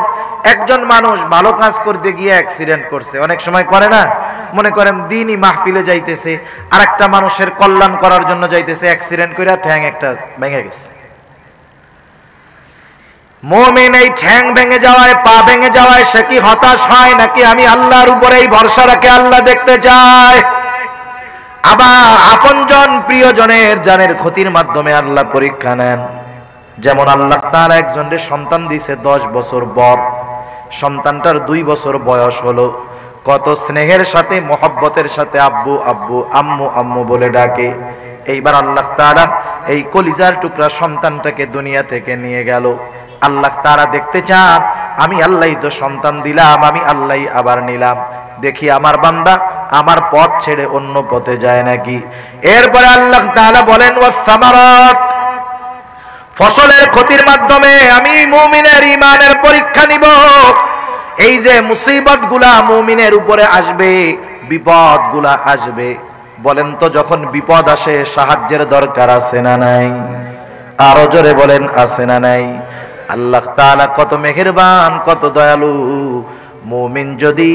একজন মানুষ ভালো কাজ করতে গিয়ে অ্যাক্সিডেন্ট করছে, অনেক সময় করে না, মনে করেন দ্বীনি মাহফিলে যাইতেছে, আরেকটা মানুষের কল্যাণ করার জন্য যাইতেছে, অ্যাক্সিডেন্ট করে ঠ্যাং একটা ভেঙে গেছে। মুমিন এই ঠ্যাং ভেঙে যাওয়ায়, পা ভেঙে যাওয়ায় সে কি হতাশ হয় নাকি আমি আল্লাহর উপরেই ভরসা রাখে আল্লাহ দেখতে চায়? আবার আপনজন প্রিয়জনের জানের ক্ষতির মাধ্যমে আল্লাহ পরীক্ষা নেন। যেমন আল্লাহ তাআলা একজনের সন্তান দিয়েছে 10 বছর বর, সন্তানটার 2 বছর বয়স হলো, কত স্নেহের সাথে মহব্বতের সাথে আব্বু আব্বু আম্মু আম্মু বলে ডাকে। এইবার আল্লাহ তাআলা এই কলিজার টুকরা সন্তানটাকে দুনিয়া থেকে নিয়ে গেল। আল্লাহ তাআলা দেখতে চান আমি আল্লাহই তো সন্তান দিলাম, আমি আল্লাহই আবার নিলাম, দেখি আমার বান্দা আমার পথ ছেড়ে অন্য পথে যায় নাকি। এরপরে আল্লাহ তাআলা বলেন ওয়াস সামারাত, ফসলের ক্ষতির মাধ্যমে আমি মুমিনের ঈমানের পরীক্ষা নিব। এই যে মুসিবতগুলা মুমিনের উপরে আসবে, বিপদগুলা আসবে, বলেন তো যখন বিপদ আসে সাহায্যের দরকার আছে না নাই? আরো জোরে বলেন আছে না নাই? আল্লাহ তাআলা কত মেহেরবান, কত দয়ালু। মুমিন যদি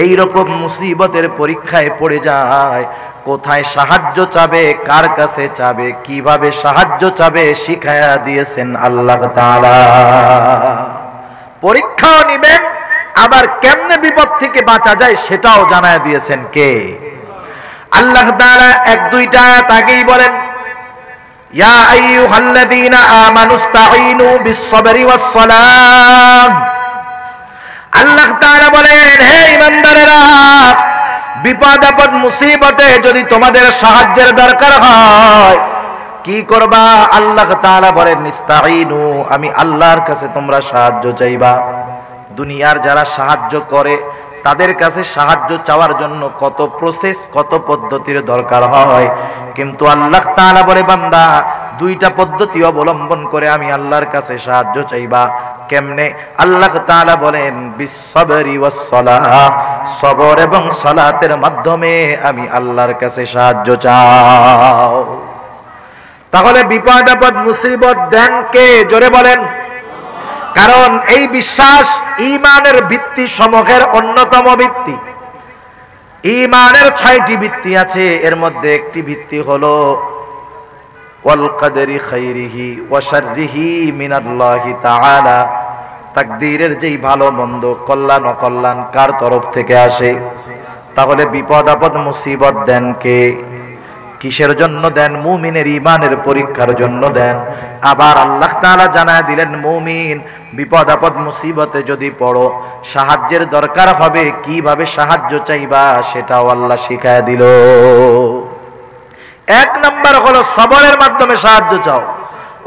এই রকম মুসিবতের পরীক্ষায় পড়ে যায়, কোথায় সাহায্য চাবে, কার কাছে চাবে, কিভাবে সাহায্য চাবে শিখায়া দিয়েছেন আল্লাহ তাআলা। পরীক্ষাও নিবেন, আবার কেমনে বিপদ থেকে বাঁচা যায় সেটাও জানায়া দিয়েছেন কে? আল্লাহ তাআলা 1-2টা আয়াত আগেই বলেন ইয়া আইয়ুহাল্লাযীনা আমানুস্তাঈনু বিস-সাবরি ওয়াস-সালাম। আল্লাহ তাআলা বলেন হে ঈমানদারেরা, বিপদ আপদ মুসিবতে যদি তোমাদের সাহায্যের দরকার হয় কি করবা? আল্লাহ তাআলা বলেন ইস্তাঈনু, আমি আল্লাহর কাছে তোমরা সাহায্য চাইবা। দুনিয়ার যারা সাহায্য করে তাদের কাছে সাহায্য চাওয়ার জন্য কত প্রসেস, কত পদ্ধতির দরকার হয়, কিন্তু আল্লাহ তাআলা বলে বান্দা 2টা পদ্ধতি অবলম্বন করে আমি আল্লাহর কাছে সাহায্য চাইবা। কেমনে? আল্লাহ তাআলা বলেন বিসসবরি ওয়াসসালাহ, সবর এবং সালাতের মাধ্যমে আমি আল্লাহর কাছে সাহায্য চাও। তাহলে বিপদ আপদ মুসিবত দেন কে? জোরে বলেন। কারণ এই বিশ্বাস ঈমানের ভিত্তি সমূহের অন্যতম ভিত্তি। ঈমানের 6টি ভিত্তি আছে, এর মধ্যে একটি ভিত্তি হলো ওয়াল কদরি খাইরিহি ওয়া শাররিহি মিনাল্লাহি তাআলা, তাকদীরের যেই ভালো মন্দ কল্যাণ অকল্যাণ কার তরফ থেকে আসে। তাহলে বিপদ আপদ মুসিবত দেন কে? কিসের জন্য দেন? মুমিনের ঈমানের পরীক্ষার জন্য দেন। আবার আল্লাহ তাআলা জানায় দিলেন মুমিন বিপদ আপদ মুসিবতে যদি পড়ো, সাহায্যের দরকার হবে, কিভাবে সাহায্য চাইবা সেটাও আল্লাহ শিখায় দিল। 1 নাম্বার হলো সবরের মাধ্যমে সাহায্য চাও।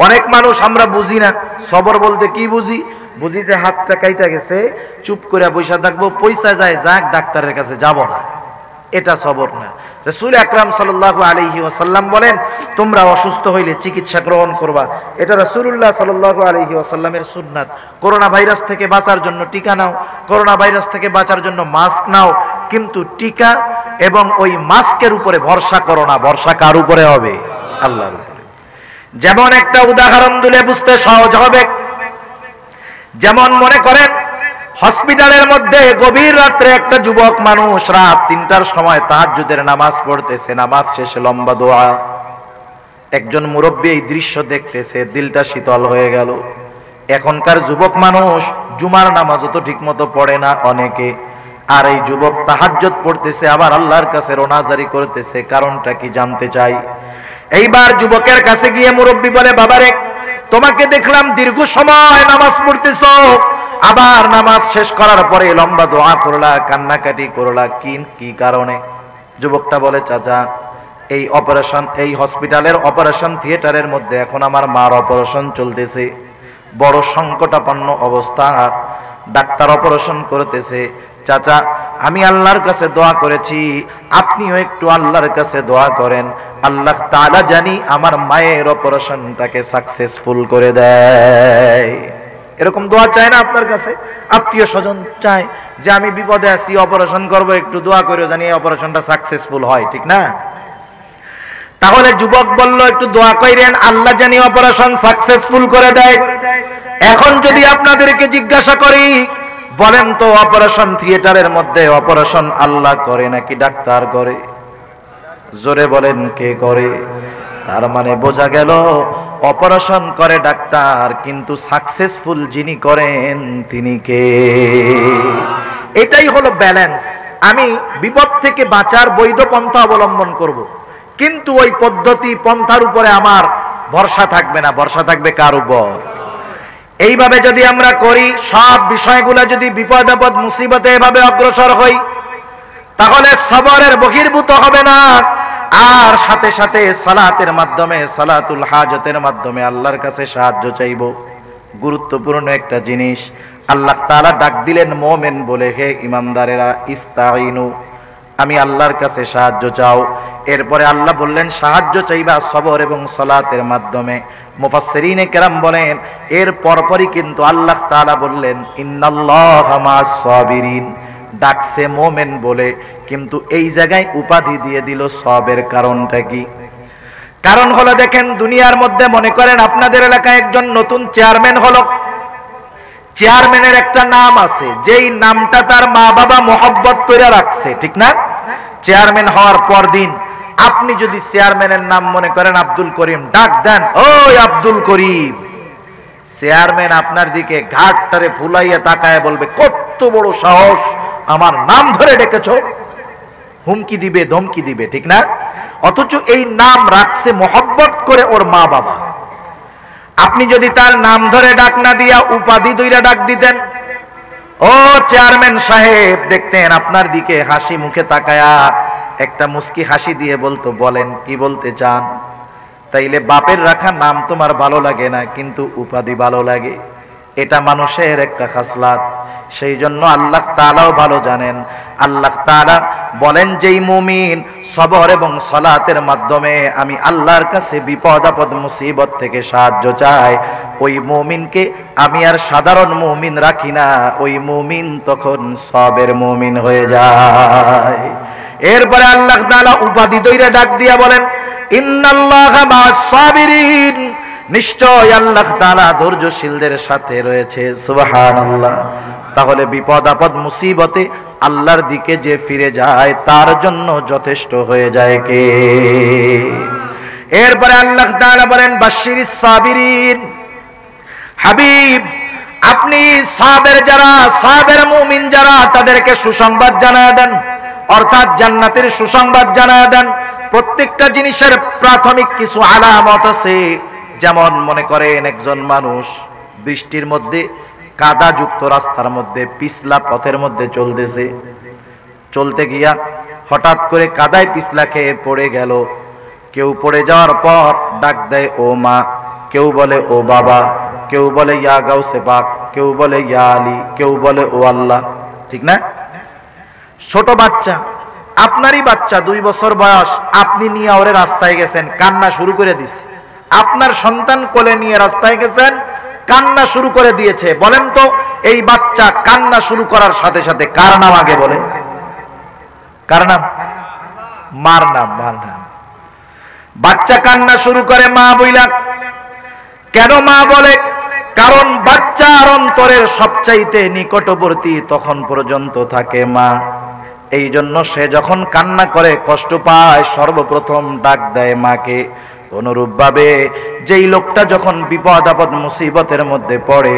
অনেক মানুষ আমরা বুঝি না সবর বলতে কি বুঝি। বুঝি যে হাতটা কাইটা গেছে, চুপ করে বসে থাকবো, পয়সা যায় যাক, ডাক্তারের কাছে যাব না, এটা সবর না। রাসূল আকরাম সাল্লাল্লাহু আলাইহি ওয়াসাল্লাম বলেন তোমরা অসুস্থ হইলে চিকিৎসা গ্রহণ করবা, এটা রাসূলুল্লাহ সাল্লাল্লাহু আলাইহি ওয়াসাল্লামের সুন্নাত। করোনা ভাইরাস থেকে বাঁচার জন্য টিকা নাও, করোনা ভাইরাস থেকে বাঁচার জন্য মাস্ক নাও, কিন্তু টিকা এবং ওই মাস্কের উপরে ভরসা করো না। ভরসা কার উপরে হবে? আল্লাহর উপরে। যেমন একটা উদাহরণ দিলে বুঝতে সহজ হবে, যেমন মনে করেন হসপিটালের মধ্যে গভীর রাত্রে একটা যুবক মানুষ রাত 3টার সময় তাহাজ্জুদের নামাজ পড়তেছে, নামাজ শেষে লম্বা দোয়া। একজন মুরব্বী এই দৃশ্য দেখতেছে, দিলটা শীতল হয়ে গেল। এখনকার যুবক মানুষ জুমার নামাজও তো ঠিক মতো পড়ে না অনেকে, আর এই যুবক তাহাজ্জুদ পড়তেছে, আবার আল্লাহর কাছে রোনাজারি করতেছে, কারণটা কি জানতে চাই। এইবার যুবকের কাছে গিয়ে মুরব্বী বলে বাবারে তোমাকে দেখলাম দীর্ঘ সময় নামাজ পড়তেছো, আবার নামাজ শেষ করার পরে লম্বা দোয়া করলা, কান্নাকাটি করলা, কি কারণে? যুবকটা বলে চাচা এই হসপিটালের অপারেশন থিয়েটারের মধ্যে এখন আমার মার অপারেশন চলতেছে, বড় সংকটাপন্ন অবস্থা, ডাক্তার অপারেশন করতেছে। চাচা আমি আল্লাহর কাছে দোয়া করেছি, আপনিও একটু আল্লাহর কাছে দোয়া করেন, আল্লাহ তাআলা জানি আমার মায়ের অপারেশনটাকে সাকসেসফুল করে দেয়। এরকম দোয়া চায় না আপনার কাছে? আত্মীয় স্বজন চায় যে আমি বিপদে আছি, অপারেশন করব, একটু দোয়া করে জানি এই অপারেশনটা সাকসেসফুল হয়, ঠিক না? তাহলে যুবক বলল একটু দোয়া কইরেন আল্লাহ জানি অপারেশন সাকসেসফুল করে দেয়। এখন যদি আপনাদেরকে জিজ্ঞাসা করি বলেন তো অপারেশন থিয়েটারের মধ্যে অপারেশন আল্লাহ করে নাকি ডাক্তার করে? জোরে বলেন কে করে? তার মানে বোঝা গেল অপারেশন করে ডাক্তার, কিন্তু সাকসেসফুল যিনি করেন তিনি কে? এটাই হলো ব্যালেন্স। আমি বিপদ থেকে বাঁচার বৈধ পন্থা অবলম্বন করব, কিন্তু ওই পদ্ধতি পন্থার উপরে আমার ভরসা থাকবে না, ভরসা থাকবে কার উপর? এইভাবে যদি আমরা করি, সব বিষয়গুলো যদি বিপদ আপদ মুসিবতে এভাবে অগ্রসর হই, তাহলে সবরের বহির্ভূত হবে না। আর সাথে সাথে সালাতের মাধ্যমে, সালাতুল হাজতের মাধ্যমে আল্লাহর কাছে সাহায্য চাইব। গুরুত্বপূর্ণ একটা জিনিস, আল্লাহ তাআলা ডাক দিলেন মুমিন বলে, হে ঈমানদারেরা ইস্তাঈনু, আমি আল্লাহর কাছে সাহায্য চাও। এরপরে আল্লাহ বললেন সাহায্য চাইবা সবর এবং সালাতের মাধ্যমে। মুফাসসিরিনে কেরাম বলেন এর পরপরই কিন্তু আল্লাহ তাআলা বললেন ইন্নাল্লাহা মা'আস সাবিরিন। ডাকছে মুমিন বলে, কিন্তু এই জায়গায় উপাধি দিয়ে দিল সবের। কারণটা কি? কারণ হলো দেখেন, দুনিয়ার মধ্যে মনে করেন আপনাদের এলাকায় একজন নতুন চেয়ারম্যান হলো, চেয়ারম্যানের একটা নাম আছে, যেই নামটা তার মা বাবা মোহব্বত করে রাখছে, ঠিক না? চেয়ারম্যান হওয়ার পর দিন আপনি যদি চেয়ারম্যানের নাম মনে করেন আব্দুল করিম, ডাক দেন ওই আব্দুল করিম, চেয়ারম্যান আপনার দিকে ঘাটটারে ফুলাইয়া তাকায় বলবে কত বড় সাহস, আমার নাম ধরে ডেকেছো, হুমকি দিবে, ধমকি দিবে, ঠিক না? অথচ এই নাম রাখছে মোহব্বত করে ওর মা বাবা। আপনি যদি তার নাম ধরে ডাক না দিয়া উপাধি দইরা ডাক দিতেন, ও চেয়ারম্যান সাহেব, দেখতেন আপনার দিকে হাসি মুখে তাকায়া একটা মুস্কি হাসি দিয়ে বলতো বলেন কি বলতে চান। তাইলে বাপের রাখা নাম তোমার ভালো লাগে না, কিন্তু উপাধি ভালো লাগে। এটা মানুষের একটা খাসলাত। সেই জন্য আল্লাহ তাআলাও ভালো জানেন। আল্লাহ তাআলা বলেন, যেই মুমিন সবর এবং সালাতের মাধ্যমে আমি আল্লাহর কাছে বিপদ আপদ মুসিবত থেকে সাহায্য চাই, ওই মুমিনকে আমি আর সাধারণ মুমিন রাখি না, ওই মুমিন তখন সবের মুমিন হয়ে যায়। এরপরে আল্লাহ তাআলা উপাধি দইরা ডাক দিয়া বলেন, ইন্নাল্লাহা মা'আস সাবিরিন, নিশ্চয় আল্লাহ তাআলা ধৈর্যশীলদের সাথে রয়েছে। সুবহানাল্লাহ। তাহলে বিপদ আপদ মুসিবতে আল্লাহর দিকে যে ফিরে যায় তার জন্য যথেষ্ট হয়ে যায় কে? এরপরে আল্লাহ তাআলা বলেন, বাশশিরিস সাবিরিন, হাবিব আপনি সাবের যারা, সাবের মুমিন যারা, তাদেরকে সুসংবাদ জানায় দেন, অর্থাৎ জান্নাতের সুসংবাদ জানায় দেন। প্রত্যেকটা জিনিসের প্রাথমিক কিছু আলামত আছে। যেমন মনে করেন একজন মানুষ বৃষ্টির মধ্যে কাদাযুক্ত রাস্তার মধ্যে পিছলা পথের মধ্যে চলতেছে, চলতে গিয়া হঠাৎ করে কাদায় পিছলা খেয়ে পড়ে গেল। কেউ পড়ে যাওয়ার পর ডাক দেয় ও মা, কেউ বলে ও বাবা, কেউ বলে ইয়া গাউসে পাক, কেউ বলে ইয়া আলী, কেউ বলে ও আল্লাহ। ঠিক না? ছোট বাচ্চা, আপনারই বাচ্চা 2 বছর বয়স, আপনি নিয়ে ওরে রাস্তায় গেছেন, কান্না শুরু করে দিছে। আপনার সন্তান কোলে নিয়ে রাস্তায় গেছেন, কান্না শুরু করে দিয়েছে। বলেন তো এই বাচ্চা কান্না শুরু করার সাথে সাথে কার নাম আগে বলে? কার নাম? মার নাম। মার নাম। বাচ্চা কান্না শুরু করে মা বইলা। কেন মা বলে? কারণ বাচ্চার অন্তরের সবচাইতে নিকটবর্তী তখন পর্যন্ত থাকে মা। এই জন্য সে যখন কান্না করে, কষ্ট পায়, সর্বপ্রথম ডাক দেয় মাকে। অনুরূপভাবে যেই লোকটা যখন বিপদ আপদ মুসিবতের মধ্যে পড়ে,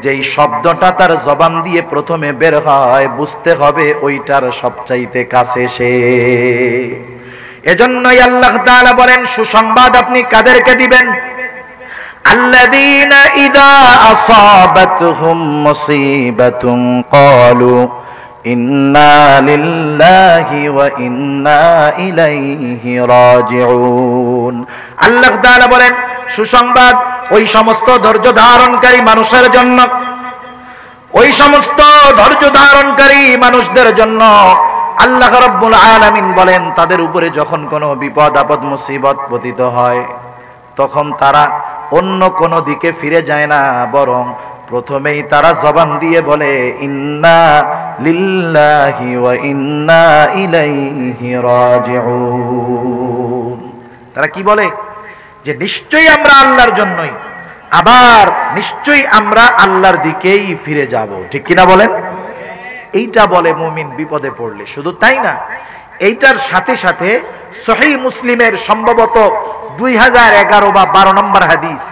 যেই শব্দটা তার জবান দিয়ে প্রথমে বের হয়, বুঝতে হবে ওইটার সবচাইতে কাছে সে। এজন্যই আল্লাহ তাআলা বলেন, সুসংবাদ আপনি কাদেরকে দিবেন? আল্লাযীনা ইযা আসাবাতহুম মুসিবাতুন ক্বালু ইন্না লিল্লাহি ওয়া ইন্না ইলাইহি রাজিউন। আল্লাহ তাআলা বলেন, সুসংবাদ ওই সমস্ত ধৈর্য ধারণকারী মানুষের জন্য, ওই সমস্ত ধৈর্য ধারণকারী মানুষদের জন্য। আল্লাহ রাব্বুল আলামিন বলেন, তাদের উপরে যখন কোনো বিপদ আপদ মুসিবত পতিত হয়, তখন তারা অন্য কোনো দিকে ফিরে যায় না, বরং প্রথমেই তারা জবান দিয়ে বলে ইন্না লিল্লাহি ওয়া ইন্না ইলাইহি রাজিউন। তারা কি বলে? যে নিশ্চয়ই আমরা আল্লাহর জন্যই, আবার নিশ্চয়ই আমরা আল্লাহর দিকেই ফিরে যাব। ঠিক কিনা বলেন? এইটা বলে মুমিন বিপদে পড়লে। শুধু তাই না, এইটার সাথে সাথে সহিহ মুসলিমের সম্ভবত 2011 বা 12 নম্বর হাদিস,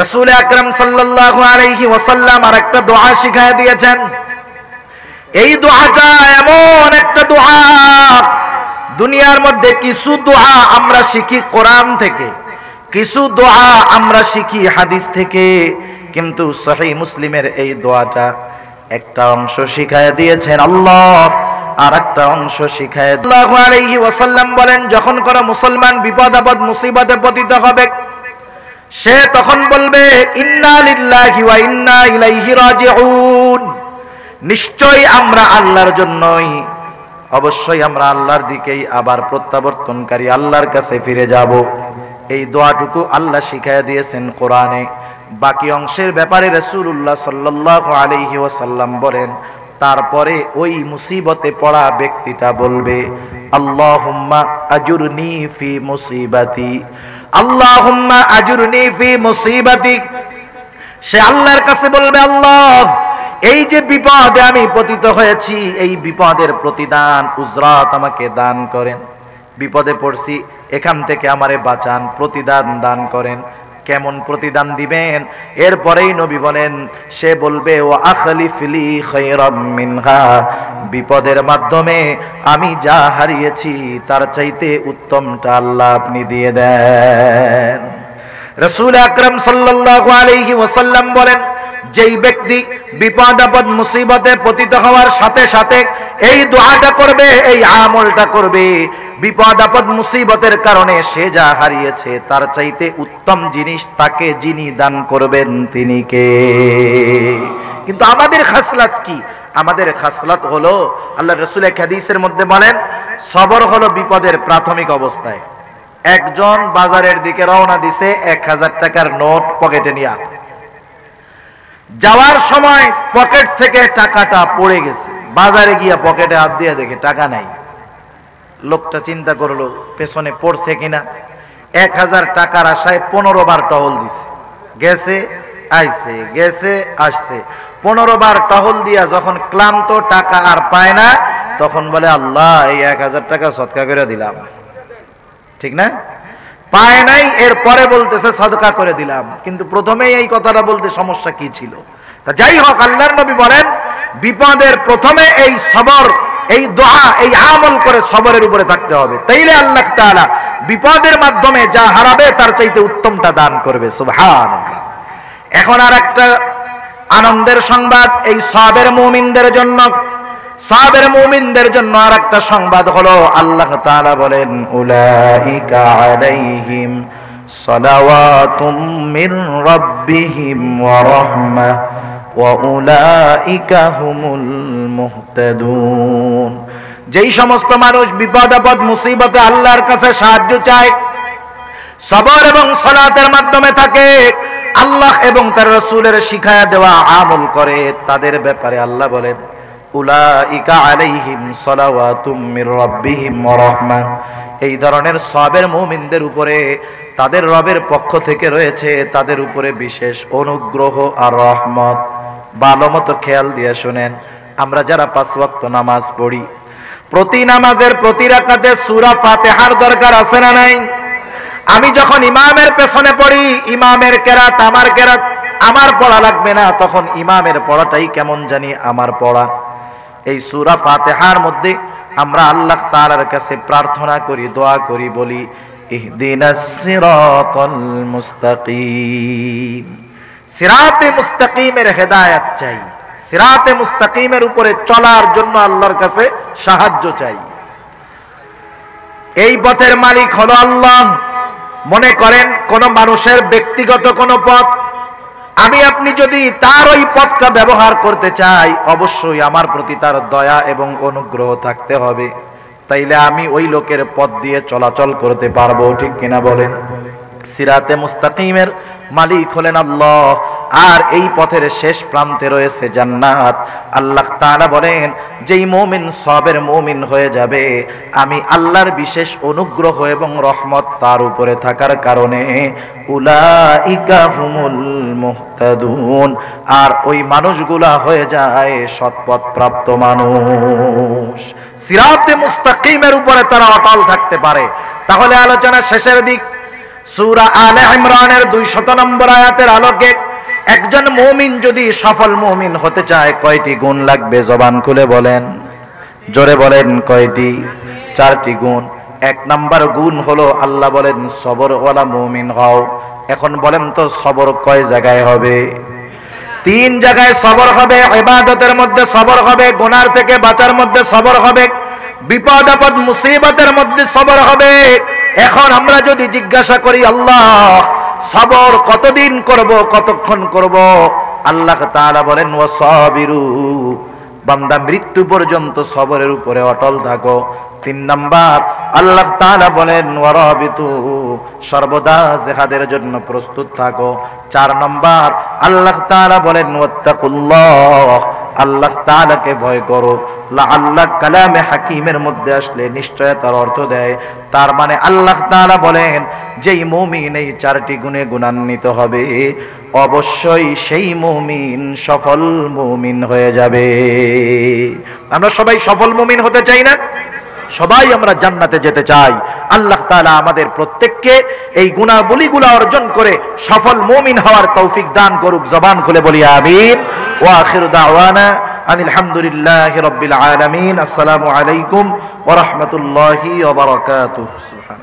রাসূল আকরাম সাল্লাল্লাহু আলাইহি ওয়াসাল্লাম আর একটা দোয়া শিখায় দিয়েছেন। এই দোয়াটা এমন একটা দোয়া, দুনিয়ার মধ্যে কিছু দোয়া আমরা শিখি কোরআন থেকে, কিছু দোয়া আমরা শিখি হাদিস থেকে, কিন্তু সহিহ মুসলিমের এই দোয়াটা একটা অংশ শিখায় দিয়েছেন আল্লাহ, আর একটা অংশ শিখায়। সাল্লাল্লাহু আলাইহি ওয়াসাল্লাম বলেন, যখন কোন মুসলমান বিপদ আপদ মুসিবতে পতিত হবে, সে তখন বলবে ইন্না লিল্লাহি ওয়া ইন্না ইলাইহি রাজিউন। নিশ্চয়ই আমরা আল্লাহর জন্যই, অবশ্যই আমরা আল্লাহর দিকেই আবার প্রত্যাবর্তনকারী, আল্লাহর কাছে ফিরে যাব। এই দোয়াটুকু আল্লাহ শিখায় দিয়েছেন কোরআনে। বাকি অংশের ব্যাপারে রাসূলুল্লাহ সাল্লাল্লাহু আলাইহি ওয়াসাল্লাম বলেন, তারপরে ওই মুসিবতে পড়া ব্যক্তিটা বলবে আল্লাহুম্মা আজুরনি ফি মুসিবাতি, আল্লাহুম্মা আজুরনি ফি মুসিবাতি। সে আল্লাহর কাছে বলবে, আল্লাহ এই যে বিপদে আমি পতিত হয়েছি, এই বিপদের প্রতিদান উজরাত আমাকে দান করেন। বিপদে পড়ছি, এখান থেকে আমারে বাঁচান, প্রতিদান দান করেন। কেমন প্রতিদান দিবেন? এরপরেই নবী বলেন, সে বলবে ও আখলিফ লি খায়রাম মিনহা, বিপদের মাধ্যমে আমি যা হারিয়েছি তার চাইতে উত্তমটা আল্লাহ আপনি দিয়ে দেন। রাসূল আকরাম সাল্লাল্লাহু আলাইহি ওয়াসাল্লাম বলেন, যেই ব্যক্তি বিপদ আপদ মুসিবতে পতিত হওয়ার সাথে সাথে এই দোয়াটা করবে, এই আমলটা করবে, বিপদ আপদ মুসিবতের কারণে সে যা হারিয়েছে তার চাইতে উত্তম জিনিস তাকে যিনি দান করবেন তিনি কে? কিন্তু আমাদের খাসলাত কি? আমাদের খাসলাত হলো, আল্লাহ রাসূল এক হাদিসের মধ্যে বলেন, সবর হলো বিপদের প্রাথমিক অবস্থায়। একজন বাজারের দিকে রওনা দিছে 1000 টাকার নোট পকেটে নিয়ে, যাওয়ার সময় পকেট থেকে টাকাটা পড়ে গেছে। বাজারে গিয়া পকেটে হাত দিয়ে দেখে টাকা নাই। লোকটা চিন্তা করলো পেছনে পড়ছে কিনা। 1000 টাকার আশায় 15 বার টহল দিছে, গেছে আইছে, গেছে আসছে। 15 বার টহল দিয়া যখন ক্লান্ত, টাকা আর পায় না, তখন বলে আল্লাহ এই 1000 টাকা সদকা করে দিলাম। ঠিক না? পায় নাই, এরপরে বলতেছে সদকা করে দিলাম। কিন্তু প্রথমেই এই কথাটা বলতে সমস্যা কি ছিল? তা যাই হোক, আল্লাহর নবী বলেন বিপদের প্রথমে এই সবর, এই দোয়া, এই আমল করে সবরের উপরে থাকতে হবে। তাইলে আল্লাহ তাআলা বিপদের মাধ্যমে যা হারাবে তার চাইতে উত্তমটা দান করবে। সুবহানাল্লাহ। এখন আর একটা আনন্দের সংবাদ এই সাবের মুমিনদের জন্য। সাবের মুমিনদের জন্য আর একটা সংবাদ হলো, আল্লাহ তাআলা বলেন উলাইকা আলাইহিম সালাওয়াতুম মির রাব্বিহিম ওয়া রাহমাহ ওয়া উলাইকা হুমুল মুহতাদুন। যেই সমস্ত মানুষ বিপদ আপদ মুসিবতে আল্লাহর কাছে সাহায্য চায়, সবর এবং সালাতের মাধ্যমে থাকে, আল্লাহ এবং তার রাসূলের শিখায়া দেওয়া আমল করে, তাদের ব্যাপারে আল্লাহ বলেন উলাইকা আলাইহিম সালাওয়াতুম মির রাব্বিহিম ওয়া রাহমাহ। এই ধরনের সবের মুমিনদের উপরে তাদের রবের পক্ষ থেকে রয়েছে তাদের উপরে বিশেষ অনুগ্রহ আর রহমত। ভালোমতো খেয়াল দিয়ে শুনেন, আমরা যারা 5 ওয়াক্ত নামাজ পড়ি, প্রতি নামাজের প্রতি রাকাতে সূরা ফাতিহার দরকার আছে না নাই? আমি যখন ইমামের পেছনে পড়ি, ইমামের কেরাত আমার কেরাত, আমার পড়া লাগবে না, তখন ইমামের পড়াটাই কেমন জানি আমার পড়া। এই সূরা ফাতিহার মধ্যে আমরা আল্লাহ তাআলার কাছে প্রার্থনা করি, দোয়া করি, বলি ইহদিনাস সিরাতাল মুস্তাকিম। সিরাতে মুস্তাকিমের হেদায়েত চাই, সিরাতে মুস্তাকিমের উপরে চলার জন্য আল্লাহর কাছে সাহায্য চাই। এই পথের মালিক হলো আল্লাহ। মনে করেন কোন মানুষের ব্যক্তিগত কোন পথ, আমি আপনি যদি তার ওই পথটা ব্যবহার করতে চাই, অবশ্যই আমার প্রতি তার দয়া এবং অনুগ্রহ থাকতে হবে, তাইলে আমি ওই লোকের পথ দিয়ে চলাচল করতে পারবো। ঠিক কিনা বলেন? সিরাতে মুস্তাকিমের মালিক হলেন আল্লাহ, আর এই পথের শেষ প্রান্তে রয়েছে জান্নাত। আল্লাহ তাআলা বলেন যেই মুমিন সবের মুমিন হয়ে যাবে, আমি আল্লাহর বিশেষ অনুগ্রহ এবং রহমত তার উপরে থাকার কারণে উলাইকা হুমুল মুহতাদুন, আর ওই মানুষগুলা হয়ে যায় সৎপথ প্রাপ্ত মানুষ। সিরাতে মুস্তাকিমের উপরে তারা অটল থাকতে পারে। তাহলে আলোচনা শেষের দিক, সূরা আলে ইমরানের 200 নম্বর আয়াতের আলোকে একজন মুমিন যদি সফল মুমিন হতে চায়, কয়টি গুণ লাগবে? জবান খুলে বলেন, জোরে বলেন, কয়টি? 4টি গুণ। 1 নম্বর গুণ হলো আল্লাহ বলেন সবরওয়ালা মুমিন হও। এখন বলেন তো সবর কয় জায়গায় হবে? 3 জায়গায় সবর হবে। ইবাদতের মধ্যে সবর হবে, গুনার থেকে বাঁচার মধ্যে সবর হবে, বিপদ আপদ মুসিবতের মধ্যে সবর হবে। এখন আমরা যদি জিজ্ঞাসা করি আল্লাহ সবর কতদিন করব, কতক্ষণ করব, আল্লাহ তাআলা বলেন ওয়াসাবিরু, বান্দা মৃত্যু পর্যন্ত সবরের উপরে অটল থাকো। 3 নাম্বার আল্লাহ তাআলা বলেন ওয়ারাবিতু, সর্বদা জিহাদের জন্য প্রস্তুত থাকো। 4 নাম্বার আল্লাহ তাআলা বলেন ওয়াত্তাকুল্লাহ, আল্লাহ তাআলাকে ভয় করো। লাআল্লাহ কালামে হাকিমের মধ্যে আসলে নিশ্চয়তার অর্থ দেয়, তার মানে আল্লাহ তাআলা বলেন যেই মুমিন এই 4টি গুণে গুণান্বিত হবে, অবশ্যই সেই মুমিন সফল মুমিন হয়ে যাবে। আমরা সবাই সফল মুমিন হতে চাই না? সবাই আমরা জান্নাতে যেতে চাই। আল্লাহ তাআলা আমাদের প্রত্যেককে এই গুণাবলীগুলো অর্জন করে সফল মুমিন হওয়ার তৌফিক দান করুক। জবান খুলে বলি আমিন। ওয়া আখিরু দাওয়ানা আনিল হামদুলিল্লাহি রাব্বিল আলামিন। আসসালামু আলাইকুম ওয়া রাহমাতুল্লাহি ওয়া বারাকাতুহু। সুবহান।